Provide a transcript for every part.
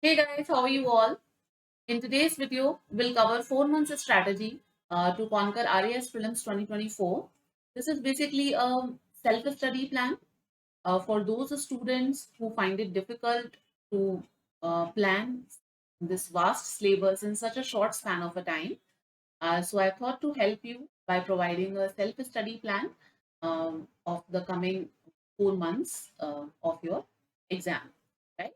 Hey guys, how are you all? In today's video, we'll cover 4 months strategy to conquer RAS Prelims 2024. This is basically a self-study plan for those students who find it difficult to plan this vast syllabus in such a short span of a time. So I thought to help you by providing a self-study plan of the coming 4 months of your exam. Right?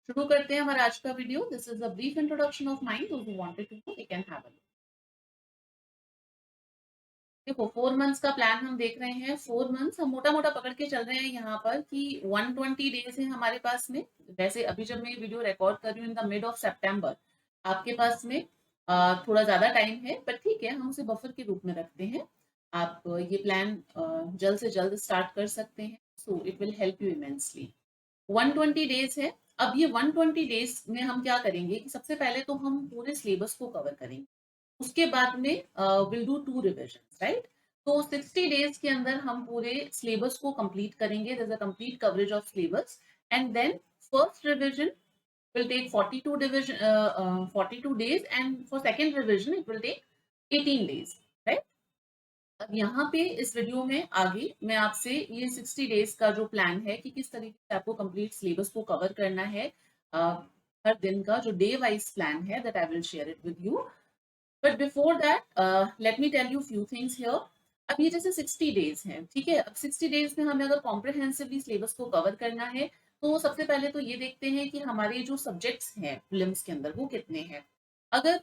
शुरू करते हैं हमारा आज का video. This is a brief introduction of mind. Those who wanted to know they can have a look. देखो 4 months का plan हम देख रहे हैं. 4 मंथ्स हम मोटा मोटा पकड़ के चल रहे हैं यहाँ पर कि 120 डेज है हमारे पास में. वैसे अभी जब मैं ये वीडियो रिकॉर्ड कर रही हूँ इन द मिड ऑफ सितंबर, आपके पास में थोड़ा ज्यादा टाइम है, पर ठीक है, हम उसे बफर के रूप में रखते हैं. आप ये प्लान जल्द से जल्द स्टार्ट कर सकते हैं. So it will help you immensely. 120 days है. अब ये 120 डेज में हम क्या करेंगे कि सबसे पहले तो हम पूरे सिलेबस को कवर करेंगे. उसके बाद में विल डू 2 रिविजन, राइट. तो 60 डेज के अंदर हम पूरे सिलेबस को कंप्लीट करेंगे. There is a complete coverage of syllabus. And then first revision will take 42 days, and for second revision it will take 18 days, right. अब यहाँ पे इस वीडियो में आगे मैं आपसे ये 60 डेज का जो प्लान है कि किस तरीके से आपको कंप्लीट सिलेबस को कवर करना है, हर दिन का जो डे वाइज प्लान है, that I will share it with you. But before that let me tell you few things here. अब ये जैसे 60 डेज हैं, ठीक है. अब 60 डेज में हमें अगर कॉम्प्रिहेंसिवली सिलेबस को कवर करना है, तो सबसे पहले तो ये देखते हैं कि हमारे जो सब्जेक्ट्स हैं प्रीलिम्स के अंदर वो कितने हैं. अगर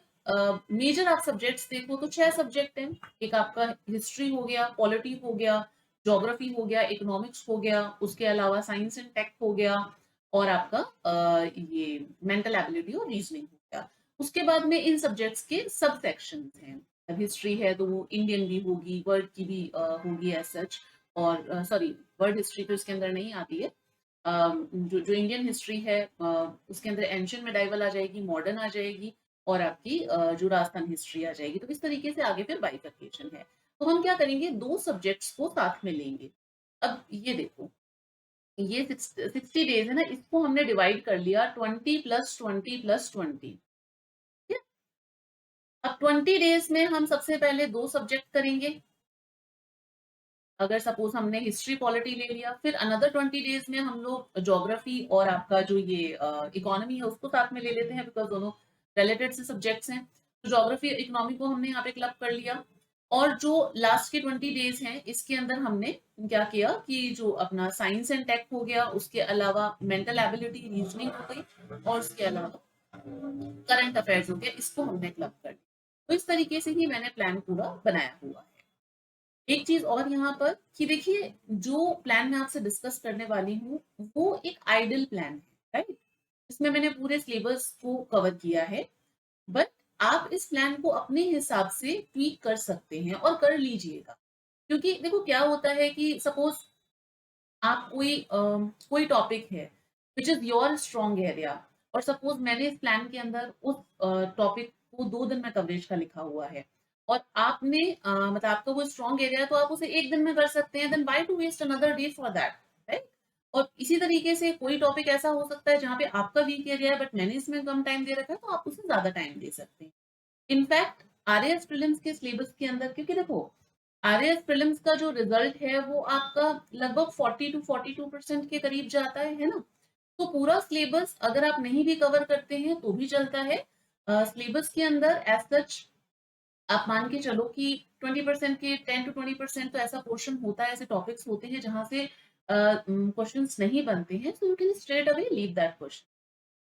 मेजर आप सब्जेक्ट्स देखो तो 6 सब्जेक्ट हैं. एक आपका हिस्ट्री हो गया, पॉलिटी हो गया, ज्योग्राफी हो गया, इकोनॉमिक्स हो गया, उसके अलावा साइंस एंड टेक हो गया, और आपका ये मेंटल एबिलिटी और रीजनिंग हो गया. उसके बाद में इन सब्जेक्ट्स के सब सेक्शंस हैं. अब हिस्ट्री है तो वो इंडियन भी होगी, वर्ल्ड की भी होगी एज सच. और सॉरी, वर्ल्ड हिस्ट्री तो इसके अंदर नहीं आती है. जो जो इंडियन हिस्ट्री है उसके अंदर एंशियंट मेडाइवल आ जाएगी, मॉडर्न आ जाएगी, और आपकी जो राजस्थान हिस्ट्री आ जाएगी. तो इस तरीके से आगे फिर बाइफर्केशन है. तो हम क्या करेंगे, 2 सब्जेक्ट्स को साथ में लेंगे. अब ये देखो, ये 60 डेज है ना, इसको हमने डिवाइड कर लिया 20 + 20 + 20. अब 20 डेज में हम सबसे पहले 2 सब्जेक्ट करेंगे. अगर सपोज हमने हिस्ट्री पॉलिटी ले लिया, फिर अनदर 20 डेज में हम लोग ज्योग्राफी और आपका जो ये इकोनॉमी है उसको साथ में ले लेते हैं, बिकॉज दोनों रिलेटेड से सब्जेक्ट्स हैं. तो ज्योग्राफी इकोनॉमी को हमने यहाँ पे क्लब कर लिया. और जो लास्ट के 20 डेज हैं इसके अंदर हमने क्या किया कि जो अपना साइंस एंड टेक हो गया, उसके अलावा मेंटल एबिलिटी, रीजनिंग हो गई, और उसके अलावा करंट अफेयर्स हो गया, इसको हमने क्लब कर लिया. तो इस तरीके से ही मैंने प्लान पूरा बनाया हुआ है. एक चीज और यहाँ पर कि देखिए, जो प्लान मैं आपसे डिस्कस करने वाली हूँ वो एक आइडल प्लान है, राइट. इसमें मैंने पूरे सिलेबस को कवर किया है. बट आप इस प्लान को अपने हिसाब से ट्वीक कर सकते हैं और कर लीजिएगा. क्योंकि देखो क्या होता है कि सपोज आप कोई टॉपिक है which is your strong area, और सपोज मैंने इस प्लान के अंदर उस टॉपिक को 2 दिन में कवरेज का लिखा हुआ है, और आपने मतलब आपका वो स्ट्रॉन्ग एरिया है तो आप उसे 1 दिन में कर सकते हैं. Then why to waste another day for that, right. और इसी तरीके से कोई टॉपिक ऐसा हो सकता है जहाँ पे आपका वीक एरिया है बट मैंने इसमें कम टाइम दे रखा है, तो आप उसे ज्यादा टाइम दे सकते हैं. इनफैक्ट आरएएस प्रीलिम्स के सिलेबस के अंदर, क्योंकि देखो आरएएस प्रीलिम्स का जो रिजल्ट है वो आपका लगभग 40 to 42% के करीब जाता है ना. तो पूरा सिलेबस अगर आप नहीं भी कवर करते हैं तो भी चलता है. सिलेबस के अंदर एज सच आप मान के चलो कि 20% के 10 to 20% तो ऐसा पोर्शन होता है, ऐसे टॉपिक्स होते हैं जहां से क्वेश्चंस नहीं बनते हैं. So you can straight away leave that question.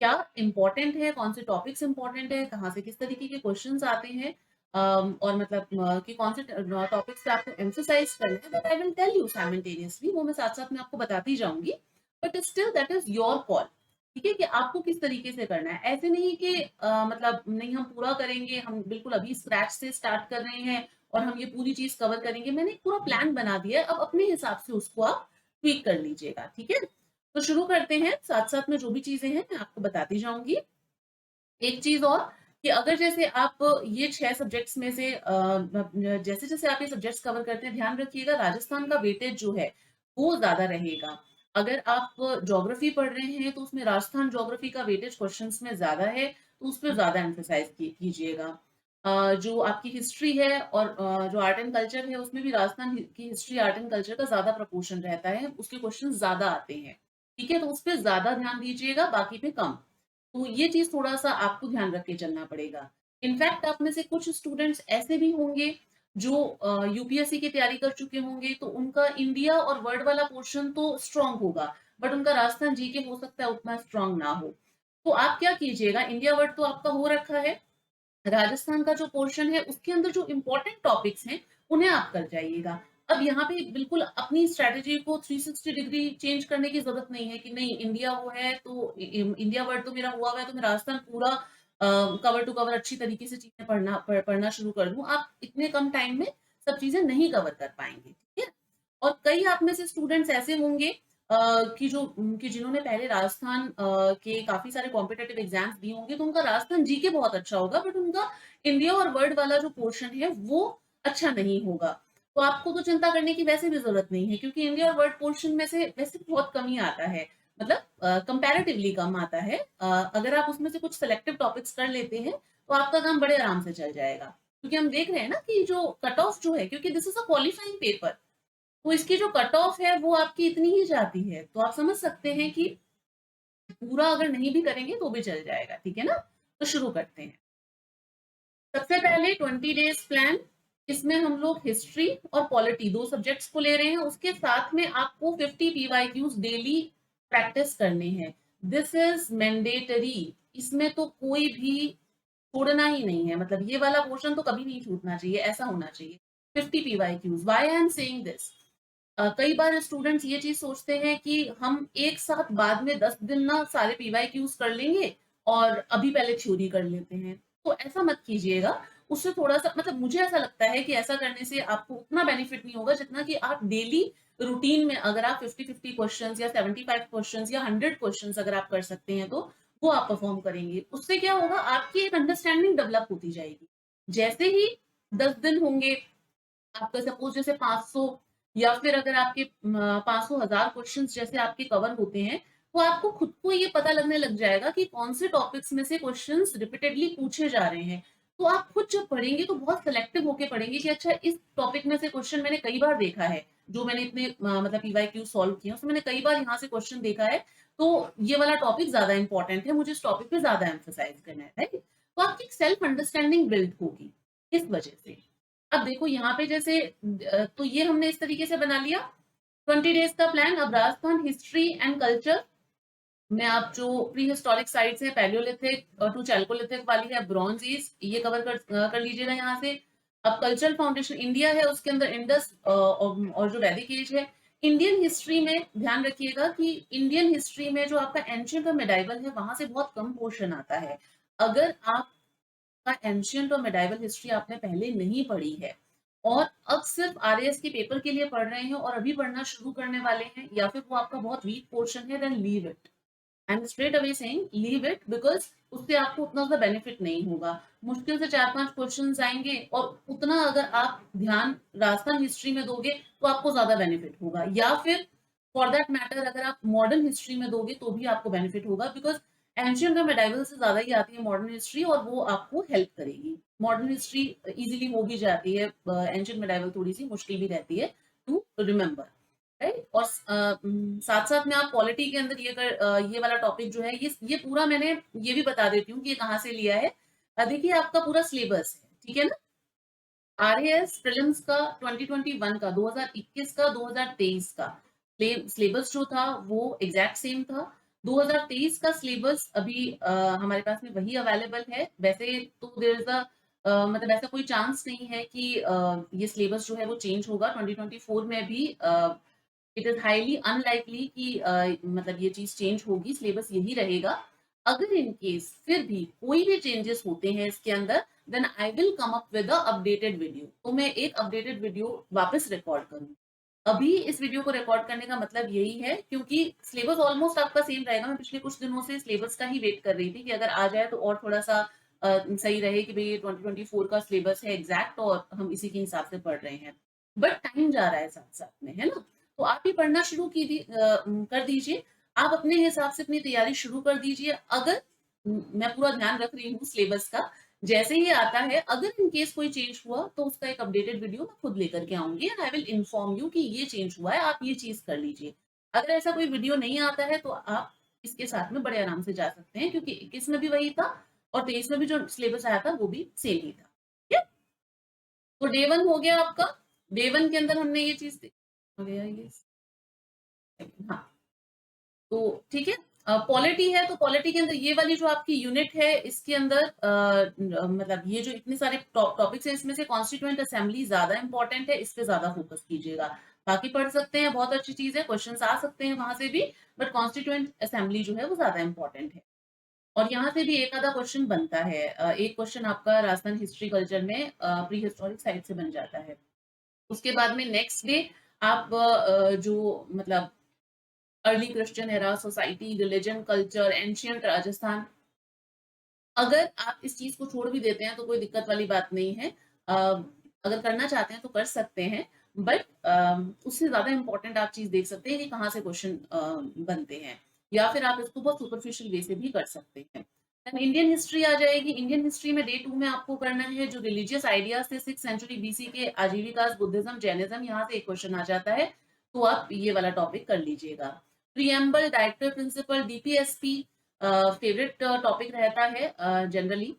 क्या इंपॉर्टेंट है, कौन से टॉपिक्स इंपॉर्टेंट है, कहाँ से किस तरीके के क्वेश्चंस आते हैं, और मतलब कि कौन से टॉपिक्स पे आपको एम्फसाइज करना है, that I will tell you simultaneously. वो मैं साथ साथ में आपको बताती जाऊंगी. But still that is your call. ठीक है, कि आपको किस तरीके से करना है. ऐसे नहीं कि मतलब नहीं हम पूरा करेंगे, हम बिल्कुल अभी स्क्रैच से स्टार्ट कर रहे हैं और हम ये पूरी चीज कवर करेंगे. मैंने एक पूरा प्लान बना दिया है, अब अपने हिसाब से उसको आप ट्वीक कर लीजिएगा. ठीक है, तो शुरू करते हैं. साथ साथ में जो भी चीजें हैं मैं आपको बताती जाऊंगी. एक चीज और कि अगर जैसे आप ये 6 सब्जेक्ट्स में से जैसे जैसे आप ये सब्जेक्ट्स कवर करते हैं, ध्यान रखिएगा राजस्थान का वेटेज जो है वो ज्यादा रहेगा. अगर आप ज्योग्राफी पढ़ रहे हैं तो उसमें राजस्थान ज्योग्राफी का वेटेज क्वेश्चंस में ज़्यादा है, तो उस पे ज़्यादा एम्फसाइज़ कीजिएगा। जो आपकी हिस्ट्री है और जो आर्ट एंड कल्चर है उसमें भी राजस्थान की हिस्ट्री, आर्ट एंड कल्चर का ज़्यादा प्रपोर्शन रहता है, उसके क्वेश्चन ज़्यादा आते हैं। ठीक है? तो उस पे ज़्यादा ध्यान दीजिएगा, बाकी पे कम। तो ये चीज़ थोड़ा-सा आपको ध्यान रख के चलना पड़ेगा। इनफैक्ट आप में से कुछ स्टूडेंट्स ऐसे भी होंगे जो यूपीएससी की तैयारी कर चुके होंगे, तो उनका इंडिया और वर्ल्ड वाला पोर्शन तो स्ट्रॉन्ग होगा, बट उनका राजस्थान जीके हो सकता है उतना स्ट्रॉन्ग ना हो। तो आप क्या कीजिएगा, इंडिया वर्ल्ड तो आपका हो रखा है, राजस्थान का जो पोर्शन है उसके अंदर जो इंपॉर्टेंट टॉपिक्स हैं उन्हें आप कर जाइएगा। अब यहाँ पे बिल्कुल अपनी स्ट्रैटेजी को 360 डिग्री चेंज करने की जरूरत नहीं है कि नहीं इंडिया वो है तो इंडिया वर्ल्ड तो मेरा हुआ हुआ है तो मैं राजस्थान पूरा कवर टू कवर अच्छी तरीके से चीजें पढ़ना शुरू कर दूं। आप इतने कम टाइम में सब चीजें नहीं कवर कर पाएंगे, ठीक है। और कई आप में से स्टूडेंट्स ऐसे होंगे कि जिन्होंने पहले राजस्थान के काफी सारे कॉम्पिटेटिव एग्जाम्स दिए होंगे, तो उनका राजस्थान जीके बहुत अच्छा होगा, बट उनका इंडिया और वर्ल्ड वाला जो पोर्शन है वो अच्छा नहीं होगा। तो आपको तो चिंता करने की वैसे भी जरूरत नहीं है, क्योंकि इंडिया और वर्ल्ड पोर्शन में से वैसे बहुत कम ही आता है, मतलब कंपैरेटिवली कम आता है। अगर आप उसमें से कुछ सिलेक्टिव टॉपिक्स कर लेते हैं तो आपका काम बड़े आराम से चल जाएगा, क्योंकि हम देख रहे हैं ना कि जो कट ऑफ जो है, क्योंकि this is a qualifying paper, तो इसकी जो कट ऑफ है वो आपकी इतनी ही जाती है, तो आप समझ सकते हैं कि पूरा अगर नहीं भी करेंगे तो भी चल जाएगा, ठीक है ना। तो शुरू करते हैं। सबसे पहले 20 डेज प्लान, इसमें हम लोग हिस्ट्री और पॉलिटी दो सब्जेक्ट्स को ले रहे हैं, उसके साथ में आपको 50 पीवाईक्यूज डेली प्रैक्टिस करने हैं। दिस इज मैंडेटरी, इसमें तो कोई भी छोड़ना ही नहीं है, मतलब ये वाला पोर्शन तो कभी नहीं छूटना चाहिए, ऐसा होना चाहिए। 50 PYQs, why I am saying this, कई बार स्टूडेंट्स ये चीज सोचते हैं कि हम एक साथ बाद में 10 दिन ना सारे पीवाईक्यूज कर लेंगे और अभी पहले थ्योरी कर लेते हैं, तो ऐसा मत कीजिएगा। उससे थोड़ा सा, मतलब मुझे ऐसा लगता है कि ऐसा करने से आपको उतना बेनिफिट नहीं होगा जितना कि आप डेली रूटीन में अगर आप 50-50 क्वेश्चंस या 75 क्वेश्चंस या 100 क्वेश्चंस अगर आप कर सकते हैं तो वो आप परफॉर्म करेंगे। उससे क्या होगा, आपकी एक अंडरस्टैंडिंग डेवलप होती जाएगी। जैसे ही 10 दिन होंगे, आपका सपोज जैसे 500 या फिर अगर आपके 500 1000 क्वेश्चंस जैसे आपके कवर होते हैं, तो आपको खुद को ये पता लगने लग जाएगा कि कौन से टॉपिक्स में से क्वेश्चंस रिपीटेडली पूछे जा रहे हैं। तो आप खुद जब पढ़ेंगे तो बहुत सिलेक्टिव होके पढ़ेंगे कि अच्छा इस टॉपिक में से क्वेश्चन मैंने कई बार देखा है, जो मैंने इतने मतलब पीवाईक्यू सॉल्व किए उसमें मैंने कई बार यहाँ से क्वेश्चन देखा है, तो ये वाला टॉपिक ज्यादा इंपॉर्टेंट है, मुझे इस टॉपिक पे ज्यादा एम्फोसाइज करना है, राइट। तो आपकी सेल्फ अंडरस्टैंडिंग बिल्ड होगी इस वजह से। अब देखो यहाँ पे जैसे तो ये हमने इस तरीके से बना लिया 20 डेज का प्लान। अब राजस्थान हिस्ट्री एंड कल्चर में आप जो प्री हिस्टोरिक साइट्स है, पैलियोलिथिक टू चैल्कोलिथिक वाली है, ब्रॉन्ज एज, ये कवर कर लीजिएगा यहाँ से। अब कल्चरल फाउंडेशन इंडिया है, उसके अंदर इंडस और जो वैदिक एज है। इंडियन हिस्ट्री में ध्यान रखिएगा कि इंडियन हिस्ट्री में जो आपका एंशियंट और मेडाइवल है वहां से बहुत कम पोर्शन आता है। अगर आप का एंशियंट और मेडाइवल हिस्ट्री आपने पहले नहीं पढ़ी है और अब सिर्फ आरएएस के पेपर के लिए पढ़ रहे हैं और अभी पढ़ना शुरू करने वाले हैं, या फिर वो आपका बहुत वीक पोर्शन है, then leave it. I am straight away saying leave it, because उससे आपको उतना ज्यादा बेनिफिट नहीं होगा। मुश्किल से 4-5 क्वेश्चंस आएंगे और उतना अगर आप ध्यान राजस्थान हिस्ट्री में दोगे तो आपको ज्यादा बेनिफिट होगा, या फिर फॉर दैट मैटर अगर आप मॉडर्न हिस्ट्री में दोगे तो भी आपको बेनिफिट होगा, बिकॉज एंशियंट और मेडाइवल से ज्यादा ही आती है मॉडर्न हिस्ट्री और वो आपको हेल्प करेगी। मॉडर्न हिस्ट्री इजीली हो भी जाती है, एंशियंट मेडाइवल थोड़ी सी मुश्किल भी रहती है टू रिमेम्बर, राइट। और साथ साथ में आप पॉलिटी के अंदर ये वाला टॉपिक जो है, ये पूरा मैंने ये भी बता देती हूँ कि ये कहाँ से लिया है। देखिए आपका पूरा सिलेबस है, ठीक है ना। आरएएस प्रीलिम्स का 2021 का, 2021 का, 2023 का सिलेबस जो था वो एग्जैक्ट सेम था। 2023 का सिलेबस अभी हमारे पास में वही अवेलेबल है। वैसे तो देयर इज मतलब ऐसा कोई चांस नहीं है कि ये सिलेबस जो है वो चेंज होगा 2024 में भी। इट इज हाईली अनलाइकली कि मतलब ये चीज चेंज होगी, सिलेबस यही रहेगा। अगर इन केस फिर भी कोई भी चेंजेस होते हैं इसके अंदर, then I will come up with a updated video, तो मैं एक अपडेटेड वीडियो वापस रिकॉर्ड करूंगी। अभी इस वीडियो को रिकॉर्ड करने का मतलब यही है क्योंकि सिलेबस ऑलमोस्ट आपका सेम रहेगा। मैं पिछले कुछ दिनों से सिलेबस का ही वेट कर रही थी कि अगर आ जाए तो और थोड़ा सा सही रहे कि भाई ये 2024 का सिलेबस है एग्जैक्ट और हम इसी के हिसाब से पढ़ रहे हैं, बट टाइम जा रहा है साथ साथ में, है ना। तो आप ये पढ़ना शुरू कर दीजिए। आप अपने हिसाब से अपनी तैयारी शुरू कर दीजिए। अगर मैं पूरा ध्यान रख रही हूँ सिलेबस का, जैसे ही आता है, अगर इन केस कोई चेंज हुआ तो उसका एक अपडेटेड वीडियो मैं खुद लेकर के आऊंगी and I will inform you कि ये चेंज हुआ है, आप ये चीज कर लीजिए। अगर ऐसा कोई वीडियो नहीं आता है तो आप इसके साथ में बड़े आराम से जा सकते हैं, क्योंकि 21 में भी वही था और 23 में भी जो सिलेबस आया था वो भी सेम ही था। ठीक है? तो डे 1 हो गया आपका। डे 1 के अंदर हमने ये चीज हो गया ये। हाँ, तो ठीक है। पॉलिटी है तो पॉलिटी के अंदर ये वाली जो आपकी यूनिट है इसके अंदर मतलब ये जो इतने सारे टॉपिक्स हैं इसमें से कॉन्स्टिट्यूएंट असेंबली ज्यादा इंपॉर्टेंट है, इस पे ज्यादा फोकस कीजिएगा। बाकी पढ़ सकते हैं, बहुत अच्छी चीज है, क्वेश्चंस आ सकते हैं वहां से भी, बट कॉन्स्टिट्यूएंट असेंबली जो है वो ज्यादा इंपॉर्टेंट है। और यहाँ से भी एक आधा क्वेश्चन बनता है। एक क्वेश्चन आपका राजस्थान हिस्ट्री कल्चर में प्री हिस्टोरिक साइड से बन जाता है। उसके बाद में नेक्स्ट डे आप जो मतलब early Christian era, society, religion, culture, ancient Rajasthan, अगर आप इस चीज को छोड़ भी देते हैं तो कोई दिक्कत वाली बात नहीं है। अगर करना चाहते हैं तो कर सकते हैं, बट उससे ज्यादा इंपॉर्टेंट आप चीज देख सकते हैं कि कहाँ से क्वेश्चन बनते हैं, या फिर आप इसको बहुत सुपरफिशियल वे से भी कर सकते हैं। इंडियन हिस्ट्री आ जाएगी। इंडियन हिस्ट्री में डे 2 में आपको करना है जो रिलीजियस आइडियाज थे 6th सेंचुरी बीसी के, आजीविकास, बुद्धिज्म, जैनिज्म, यहाँ से एक क्वेश्चन आ जाता है, तो आप ये वाला टॉपिक कर लीजिएगा। Preamble, directive principle, DPSP favourite topic रहता है जनरली।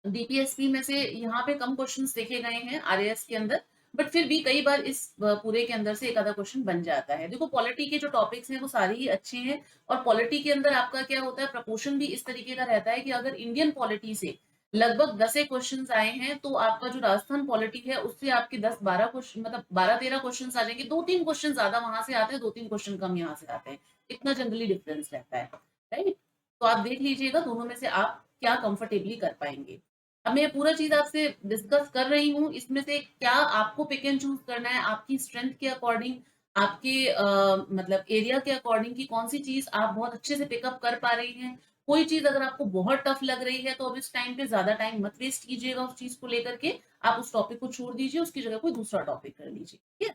डीपीएसपी में से यहाँ पे कम क्वेश्चंस देखे गए हैं आरएएस के अंदर, बट फिर भी कई बार इस पूरे के अंदर से एक आधा क्वेश्चन बन जाता है। देखो पॉलिटी के जो टॉपिक्स हैं वो सारे ही अच्छे हैं, और पॉलिटी के अंदर आपका क्या होता है, प्रपोर्शन भी इस तरीके का रहता है कि अगर इंडियन पॉलिटी से लगभग 10 क्वेश्चन आए हैं तो आपका जो राजस्थान पॉलिटी है उससे आपके 10-12 क्वेश्चन, मतलब 12-13 क्वेश्चन आ जाएंगे। 2-3 क्वेश्चन ज्यादा वहां से आते हैं, 2-3 क्वेश्चन कम यहाँ से आते हैं, इतना जनरली डिफरेंस रहता है। राइट, तो आप देख लीजिएगा दोनों में से आप क्या कंफर्टेबली कर पाएंगे। अब मैं ये पूरा चीज आपसे डिस्कस कर रही हूँ, इसमें से क्या आपको पिक एंड चूज करना है आपकी स्ट्रेंथ के अकॉर्डिंग, आपके मतलब एरिया के अकॉर्डिंग, कि कौन सी चीज आप बहुत अच्छे से पिकअप कर पा रही हैं। कोई चीज अगर आपको बहुत टफ लग रही है तो अब इस टाइम पे ज्यादा टाइम मत वेस्ट कीजिएगा उस चीज को लेकर के, आप उस टॉपिक को छोड़ दीजिए, उसकी जगह कोई दूसरा टॉपिक कर लीजिए। ठीक है?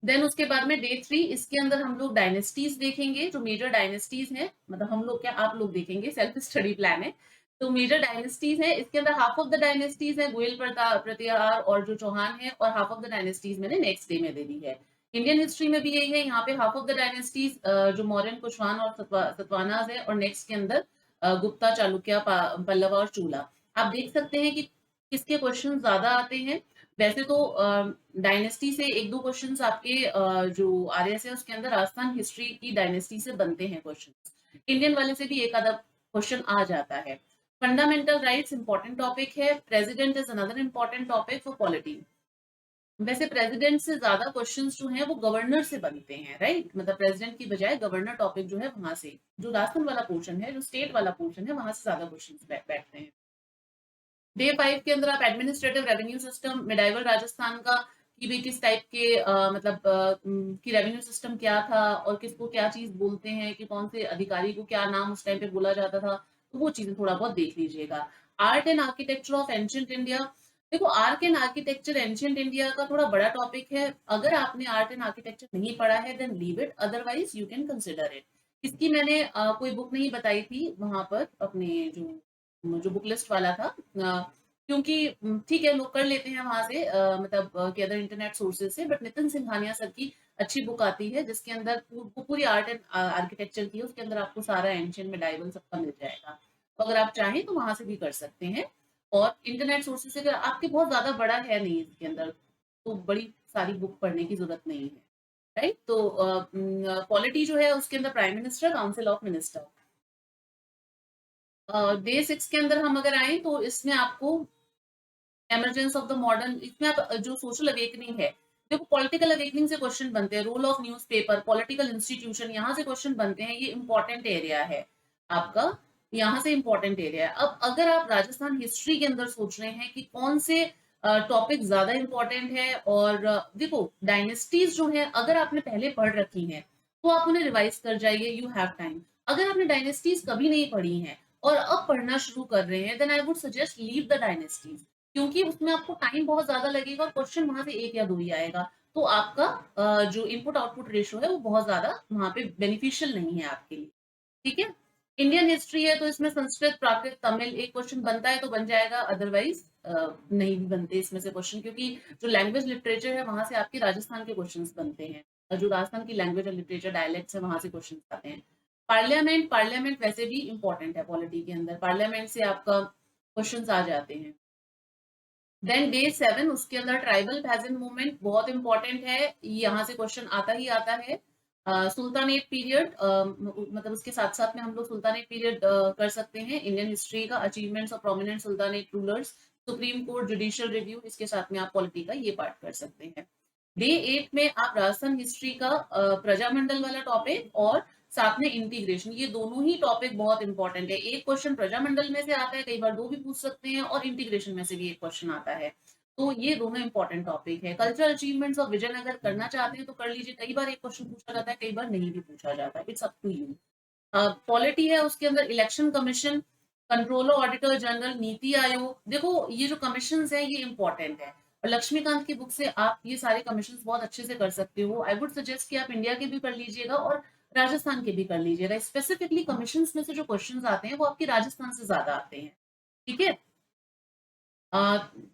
देन उसके बाद में डे 3, इसके अंदर हम लोग डायनेस्टीज देखेंगे, जो मेजर डायनेस्टीज हैं, मतलब हम लोग क्या आप लोग देखेंगे, सेल्फ स्टडी प्लान है। तो मेजर डायनेस्टीज है, इसके अंदर हाफ ऑफ द डायनेस्टीज है गोयल प्रतिहार और जो चौहान है, और हाफ ऑफ द डायनेस्टीज मैंने नेक्स्ट डे में दे दी है। इंडियन हिस्ट्री में भी यही है, यहाँ पे हाफ ऑफ द डायनेस्टीज जो मौर्यन, कुशवान और सतवानाज है, और नेक्स्ट के अंदर गुप्ता, चालुक्य, पल्लव और चूला। आप देख सकते हैं कि किसके क्वेश्चन ज्यादा आते हैं। वैसे तो डायनेस्टी से एक दो क्वेश्चंस आपके जो आरएस है उसके अंदर राजस्थान हिस्ट्री की डायनेस्टी से बनते हैं क्वेश्चंस, इंडियन वाले से भी एक आधा क्वेश्चन आ जाता है। फंडामेंटल राइट्स इंपॉर्टेंट टॉपिक है। President is another important topic for polity. वैसे प्रेसिडेंट से ज्यादा क्वेश्चंस जो हैं वो गवर्नर से बनते हैं, राइट, मतलब प्रेसिडेंट की बजाय गवर्नर टॉपिक जो है वहां से, जो राजस्थान वाला पोर्शन है, जो स्टेट वाला पोर्शन है, वहां से ज्यादा क्वेश्चन बैठते हैं। डे 5 के अंदर आप administrative revenue system, medieval Rajasthan का, कि भी किस टाइप के मतलब कि रेवेन्यू सिस्टम क्या था और किसको क्या चीज बोलते हैं, कि कौन से अधिकारी को क्या नाम उस टाइम पे बोला जाता था, तो वो चीजें थोड़ा बहुत देख लीजिएगा। Art and architecture of ancient India. देखो art and architecture ancient India का थोड़ा बड़ा टॉपिक है। अगर आपने आर्ट एंड आर्किटेक्चर नहीं पढ़ा है then leave it, otherwise you can consider it. इसकी मैंने कोई बुक नहीं बताई थी वहां पर, अपने जो जो बुक लिस्ट वाला था, क्योंकि ठीक है लोग कर लेते हैं वहां से मतलब कि अदर इंटरनेट सोर्सेज से, बट नितिन सिंघानिया सर की अच्छी बुक आती है जिसके अंदर पूरी आर्ट एंड आर्किटेक्चर की है, उसके अंदर आपको सारा एंशियंट मेडाइवल सबका मिल जाएगा। तो अगर आप चाहें तो वहां से भी कर सकते हैं। और इंटरनेट सोर्सेज से आपके बहुत ज्यादा बड़ा है नहीं इसके अंदर, तो बड़ी सारी बुक पढ़ने की जरूरत नहीं है। राइट, तो पॉलिटी जो है उसके अंदर prime minister, council of minister. Day 6 के अंदर हम अगर आए तो इसमें आपको एमरजेंस ऑफ द मॉडर्न, इसमें आप जो सोशल अवेकनिंग है, देखो पॉलिटिकल अवेकनिंग से क्वेश्चन बनते हैं, role of newspaper, political institution, यहाँ से क्वेश्चन बनते हैं, ये इंपॉर्टेंट एरिया है आपका, यहाँ से इंपॉर्टेंट एरिया है। अब अगर आप राजस्थान हिस्ट्री के अंदर सोच रहे हैं कि कौन से टॉपिक ज्यादा इंपॉर्टेंट है, और देखो डायनेस्टीज जो है अगर आपने पहले पढ़ रखी हैं तो आप उन्हें रिवाइज कर जाइए, यू हैव टाइम। अगर आपने डायनेस्टीज कभी नहीं पढ़ी हैं और अब पढ़ना शुरू कर रहे हैं then I would suggest leave the dynasties, क्योंकि उसमें आपको टाइम बहुत ज्यादा लगेगा और क्वेश्चन वहां से एक या दो ही आएगा। तो आपका जो इनपुट आउटपुट रेशियो है वो बहुत ज़्यादा वहाँ पे बेनिफिशियल नहीं है आपके लिए, ठीक है? इंडियन हिस्ट्री है तो इसमें संस्कृत, प्राकृत, तमिल एक क्वेश्चन बनता है तो बन जाएगा, अदरवाइज़ नहीं भी बनते इसमें से क्वेश्चन, क्योंकि जो लैंग्वेज लिटरेचर है वहाँ से आपके राजस्थान के क्वेश्चन्स बनते हैं। और जो राजस्थान की लैंग्वेज और लिटरेचर डायलेक्ट्स है वहाँ से क्वेश्चन्स आते हैं। पार्लियामेंट, पार्लियामेंट वैसे भी इम्पोर्टेंट है पॉलिटी के अंदर, पार्लियामेंट से आपका क्वेश्चंस आ जाते हैं। देन डे 7 उसके अंदर ट्राइबल पेजेंट मूवमेंट बहुत इंपॉर्टेंट है, यहाँ से क्वेश्चन आता ही आता है। सुल्तानेट पीरियड, मतलब उसके साथ साथ में हम लोग सुल्तानेट पीरियड कर सकते हैं, इंडियन हिस्ट्री का achievements of prominent sultanate rulers, supreme court, judicial review, इसके साथ में आप पॉलिटी का ये पार्ट कर सकते हैं। डे 8 में आप राजस्थान हिस्ट्री का प्रजामंडल वाला टॉपिक और साथ में इंटीग्रेशन, ये दोनों ही टॉपिक बहुत इंपॉर्टेंट है। एक क्वेश्चन प्रजामंडल में से आता है, कई बार दो भी पूछ सकते हैं, और इंटीग्रेशन में से भी एक क्वेश्चन आता है। तो ये दोनों इंपॉर्टेंट टॉपिक है। कल्चरल अचीवमेंट्स ऑफ विजयनगर करना चाहते हैं तो कर लीजिए, कई बार एक क्वेश्चन पूछा जाता है, कई बार नहीं भी पूछा जाता है, it's up to you. Polity है उसके अंदर election commission, controller auditor general, NITI Aayog, देखो ये जो कमीशन है ये इंपॉर्टेंट है, और लक्ष्मीकांत की बुक से आप ये सारे कमीशन बहुत अच्छे से कर सकते हो। आई वुड सजेस्ट कि आप इंडिया के भी कर लीजिएगा और राजस्थान के भी कर लीजिएगा। स्पेसिफिकली कमीशन में से जो क्वेश्चन आते हैं वो आपके राजस्थान से ज्यादा आते हैं, ठीक है?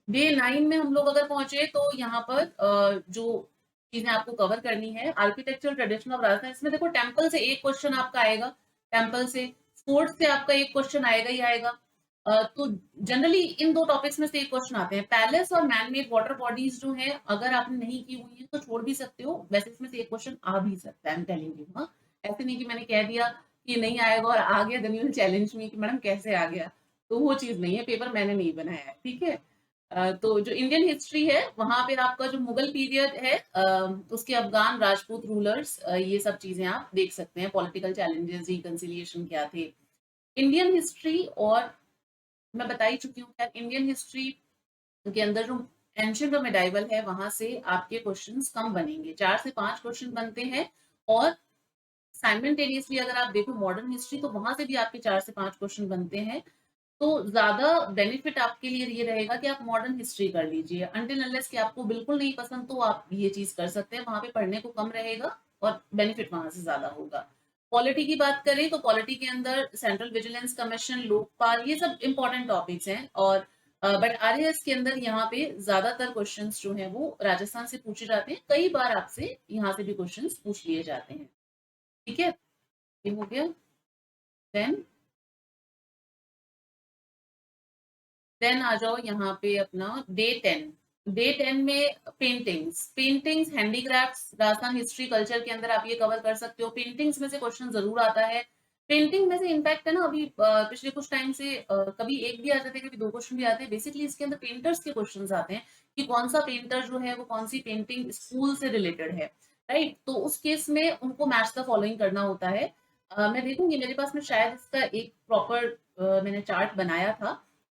डे 9 में हम लोग अगर पहुंचे तो यहाँ पर जो चीजें आपको कवर करनी है, आर्किटेक्चर ट्रेडिशन ऑफ राजस्थान, इसमें देखो टेम्पल से एक क्वेश्चन आपका आएगा, टेम्पल से, फोर्ट से आपका एक क्वेश्चन आएगा ही आएगा। तो जनरली इन दो टॉपिक्स में से एक क्वेश्चन आते हैं। पैलेस और मैनमेड वाटर बॉडीज जो है, अगर आपने नहीं की हुई है तो छोड़ भी सकते हो, वैसे इसमें से एक क्वेश्चन आ भी सकता है, टेलिंग यू। हाँ, ऐसे नहीं कि मैंने कह दिया कि नहीं आएगा और आ गया, then you will challenge me कि मैडम कैसे आ गया, तो वो चीज नहीं है, पेपर मैंने नहीं बनाया है, ठीक है? तो जो इंडियन हिस्ट्री है वहां पे आपका जो मुगल पीरियड है, उसके अफगान राजपूत रूलर्स, ये सब चीजें आप देख सकते हैं, पॉलिटिकल चैलेंजेस, रिकंसिलिएशन क्या थे। इंडियन हिस्ट्री, और मैं बता ही चुकी हूँ, इंडियन हिस्ट्री के अंदर जो एंशियंट और मेडाइवल है वहां से आपके क्वेश्चंस कम बनेंगे, 4 से 5 क्वेश्चन बनते हैं। और साइमल्टेनियसली अगर आप देखो मॉडर्न हिस्ट्री तो वहां से भी आपके 4 से 5 क्वेश्चन बनते हैं। तो ज्यादा बेनिफिट आपके लिए ये रहेगा कि आप मॉडर्न हिस्ट्री कर लीजिए, अनटिल अनलेस कि आपको बिल्कुल नहीं पसंद तो आप ये चीज कर सकते हैं, वहां पे पढ़ने को कम रहेगा और बेनिफिट वहां से ज्यादा होगा। पॉलिटी की बात करें तो पॉलिटी के अंदर सेंट्रल विजिलेंस कमीशन, लोकपाल, ये सब इंपॉर्टेंट टॉपिक्स हैं। और बट आरएएस के अंदर यहाँ पे ज्यादातर क्वेश्चंस जो हैं वो राजस्थान से पूछे जाते हैं, कई बार आपसे यहाँ से भी क्वेश्चंस पूछ लिए जाते हैं, ठीक है? ये हो गया। देन आ जाओ यहाँ पे अपना डे 10। डे 10 में paintings, paintings, handicrafts, Rajasthan history culture के अंदर आप ये कवर कर सकते हो। पेंटिंग्स में से क्वेश्चन जरूर आता है, पेंटिंग में से इनफैक्ट है ना, अभी पिछले कुछ टाइम से कभी एक भी आ जाते हैं, कभी दो क्वेश्चन भी आते हैं। बेसिकली इसके अंदर पेंटर्स के क्वेश्चन आते हैं कि कौन सा पेंटर जो है वो कौन सी पेंटिंग स्कूल से रिलेटेड है, राइट? तो उस केस में उनको मैच द फॉलोइंग करना होता है। मैं देखूंगी मेरे पास में शायद इसका एक प्रॉपर मैंने चार्ट बनाया था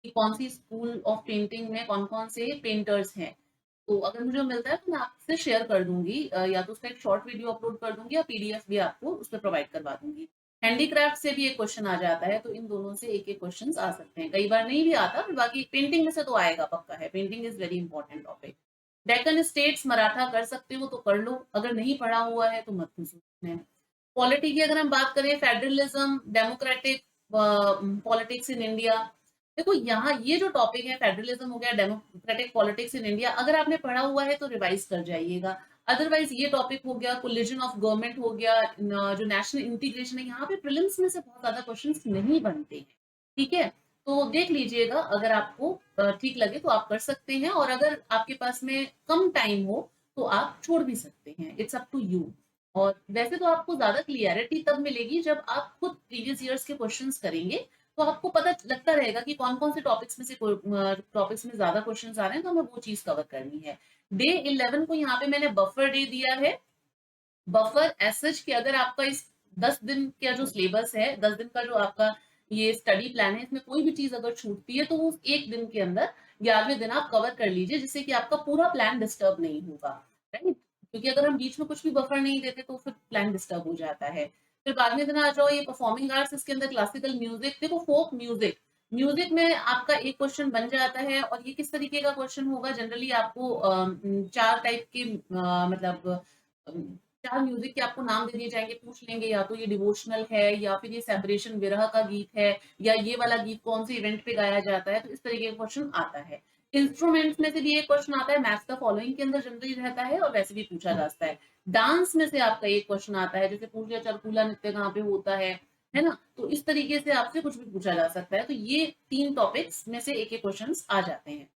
कि कौन सी स्कूल ऑफ पेंटिंग में कौन कौन से पेंटर्स हैं। तो अगर मुझे मिलता है तो मैं आपसे शेयर कर दूंगी, या तो उसका एक शॉर्ट वीडियो अपलोड कर दूंगी या पीडीएफ भी आपको उस पर प्रोवाइड करवा दूंगी। हैंडीक्राफ्ट से भी एक क्वेश्चन आ जाता है, तो इन दोनों से एक एक क्वेश्चन आ सकते हैं, कई बार नहीं भी आता, पर बाकी पेंटिंग में से तो आएगा पक्का है, painting is very important topic. Deccan states Maratha कर सकते हो तो कर लो, अगर नहीं पढ़ा हुआ है तो मत पूछो। पॉलिटी की अगर हम बात करें, federalism, democratic politics in India, देखो यहाँ ये जो टॉपिक है फेडरलिज्म हो गया, डेमोक्रेटिक पॉलिटिक्स इन इंडिया, अगर आपने पढ़ा हुआ है तो रिवाइज कर जाइएगा। अदरवाइज ये टॉपिक हो गया, कोलिजन ऑफ गवर्नमेंट हो गया, जो नेशनल इंटीग्रेशन है, यहाँ पे प्रीलिम्स में से बहुत ज्यादा क्वेश्चंस नहीं बनते हैं, ठीक है? तो देख लीजिएगा, अगर आपको ठीक लगे तो आप कर सकते हैं, और अगर आपके पास में कम टाइम हो तो आप छोड़ भी सकते हैं, इट्स अप टू यू। और वैसे तो आपको ज्यादा क्लियरिटी तब मिलेगी जब आप खुद प्रीवियस ईयर्स के क्वेश्चंस करेंगे, तो आपको पता लगता रहेगा कि कौन कौन से टॉपिक्स में से टॉपिक्स में ज्यादा क्वेश्चंस आ रहे हैं, तो हमें वो चीज कवर करनी है। डे 11 को यहाँ पे मैंने बफर डे दिया है। बफर एसएच कि अगर आपका इस 10 दिन का जो सिलेबस है, 10 दिन का जो आपका ये स्टडी प्लान है, इसमें कोई भी चीज अगर छूटती है तो उस एक दिन के अंदर 11वें दिन आप कवर कर लीजिए, जिससे कि आपका पूरा प्लान डिस्टर्ब नहीं होगा, राइट? क्योंकि अगर हम बीच में कुछ भी बफर नहीं देते तो फिर प्लान डिस्टर्ब हो जाता है। फिर बाद में दिन आ जाओ ये परफॉर्मिंग आर्ट्स, इसके अंदर क्लासिकल म्यूजिक, देखो फोक म्यूजिक म्यूजिक में आपका एक क्वेश्चन बन जाता है, और ये किस तरीके का क्वेश्चन होगा, जनरली आपको चार टाइप के मतलब चार म्यूजिक के आपको नाम दे दिए जाएंगे, पूछ लेंगे या तो ये डिवोशनल है, या फिर ये सेपरेशन विरह का गीत है, या ये वाला गीत कौन से इवेंट पे गाया जाता है, तो इस तरीके का क्वेश्चन आता है। इंस्ट्रूमेंट्स में से भी एक क्वेश्चन आता है, मैच द फॉलोइंग के अंदर जनरली रहता है, और वैसे भी पूछा जाता है। डांस में से आपका एक क्वेश्चन आता है, जैसे पूछ लिया चरकुला नृत्य कहाँ पे होता है ना, तो इस तरीके से आपसे कुछ भी पूछा जा सकता है। तो ये तीन टॉपिक्स में से एक एक क्वेश्चंस आ जाते हैं।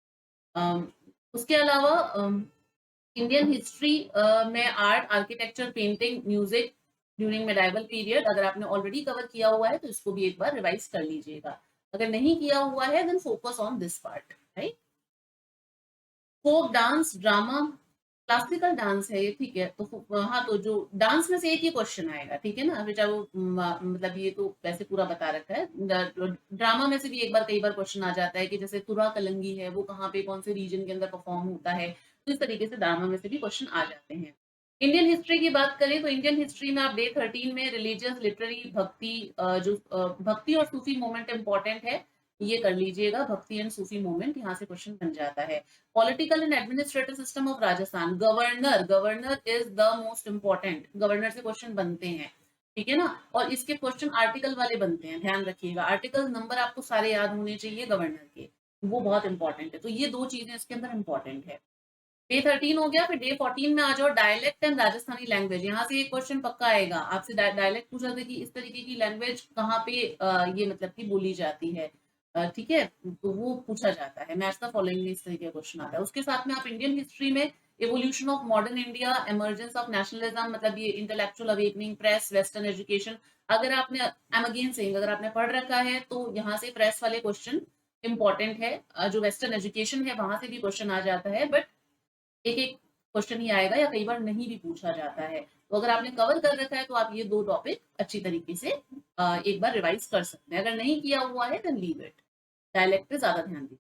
अम, उसके अलावा इंडियन हिस्ट्री में art, architecture, painting, music during medieval period, अगर आपने ऑलरेडी कवर किया हुआ है तो इसको भी एक बार रिवाइज कर लीजिएगा। अगर नहीं किया हुआ है then focus on this part, right. Folk dance, drama, classical dance है ये, ठीक है। तो हाँ, तो जो डांस में से एक ही क्वेश्चन आएगा, ठीक है ना, बेटा वो मतलब ये तो वैसे पूरा बता रखा है। ड्रामा में से भी एक बार कई बार क्वेश्चन आ जाता है कि जैसे तुरा कलंगी है वो कहाँ पे कौन से रीजन के अंदर परफॉर्म होता है, तो इस तरीके से ड्रामा में से भी क्वेश्चन आ जाते हैं। इंडियन हिस्ट्री की बात करें तो इंडियन हिस्ट्री में आप डे 13 में रिलीजियस, लिटरेरी, भक्ति, भक्ति और सूफी मूवमेंट इंपॉर्टेंट है, ये कर लीजिएगा। भक्ति एंड सूफी मूवमेंट यहाँ से क्वेश्चन बन जाता है। Political and administrative system of Rajasthan, governor, governor is the most important, governor से क्वेश्चन बनते हैं, ठीक है ना। और इसके क्वेश्चन आर्टिकल वाले बनते हैं, ध्यान रखिएगा। आर्टिकल नंबर आपको सारे याद होने चाहिए गवर्नर के, वो बहुत इंपॉर्टेंट है। तो ये दो चीजें इसके अंदर इंपॉर्टेंट है। डे 13 हो गया, फिर डे 14 में आ जाओ, डायलेक्ट एंड राजस्थानी लैंग्वेज। यहाँ से एक क्वेश्चन पक्का आएगा आपसे, डायलेक्ट पूछा था कि इस तरीके की लैंग्वेज कहाँ पे ये मतलब कि बोली जाती है, ठीक है, तो वो पूछा जाता है। मैच द फॉलोइंग में इस तरीके का क्वेश्चन आता है। उसके साथ में आप इंडियन हिस्ट्री में evolution of modern India, emergence of nationalism, मतलब ये intellectual awakening, press, western education, अगर आपने, आई एम अगेन सेइंग, अगर आपने पढ़ रखा है तो यहाँ से प्रेस वाले क्वेश्चन इंपॉर्टेंट है। जो वेस्टर्न एजुकेशन है वहां से भी क्वेश्चन आ जाता है, बट एक एक क्वेश्चन ही आएगा, या कई बार नहीं भी पूछा जाता है। तो अगर आपने कवर कर रखा है तो आप ये दो टॉपिक अच्छी तरीके से एक बार रिवाइज कर सकते हैं। अगर नहीं किया हुआ है देन लीव इट, डायलेक्ट पे ज्यादा ध्यान दीजिए।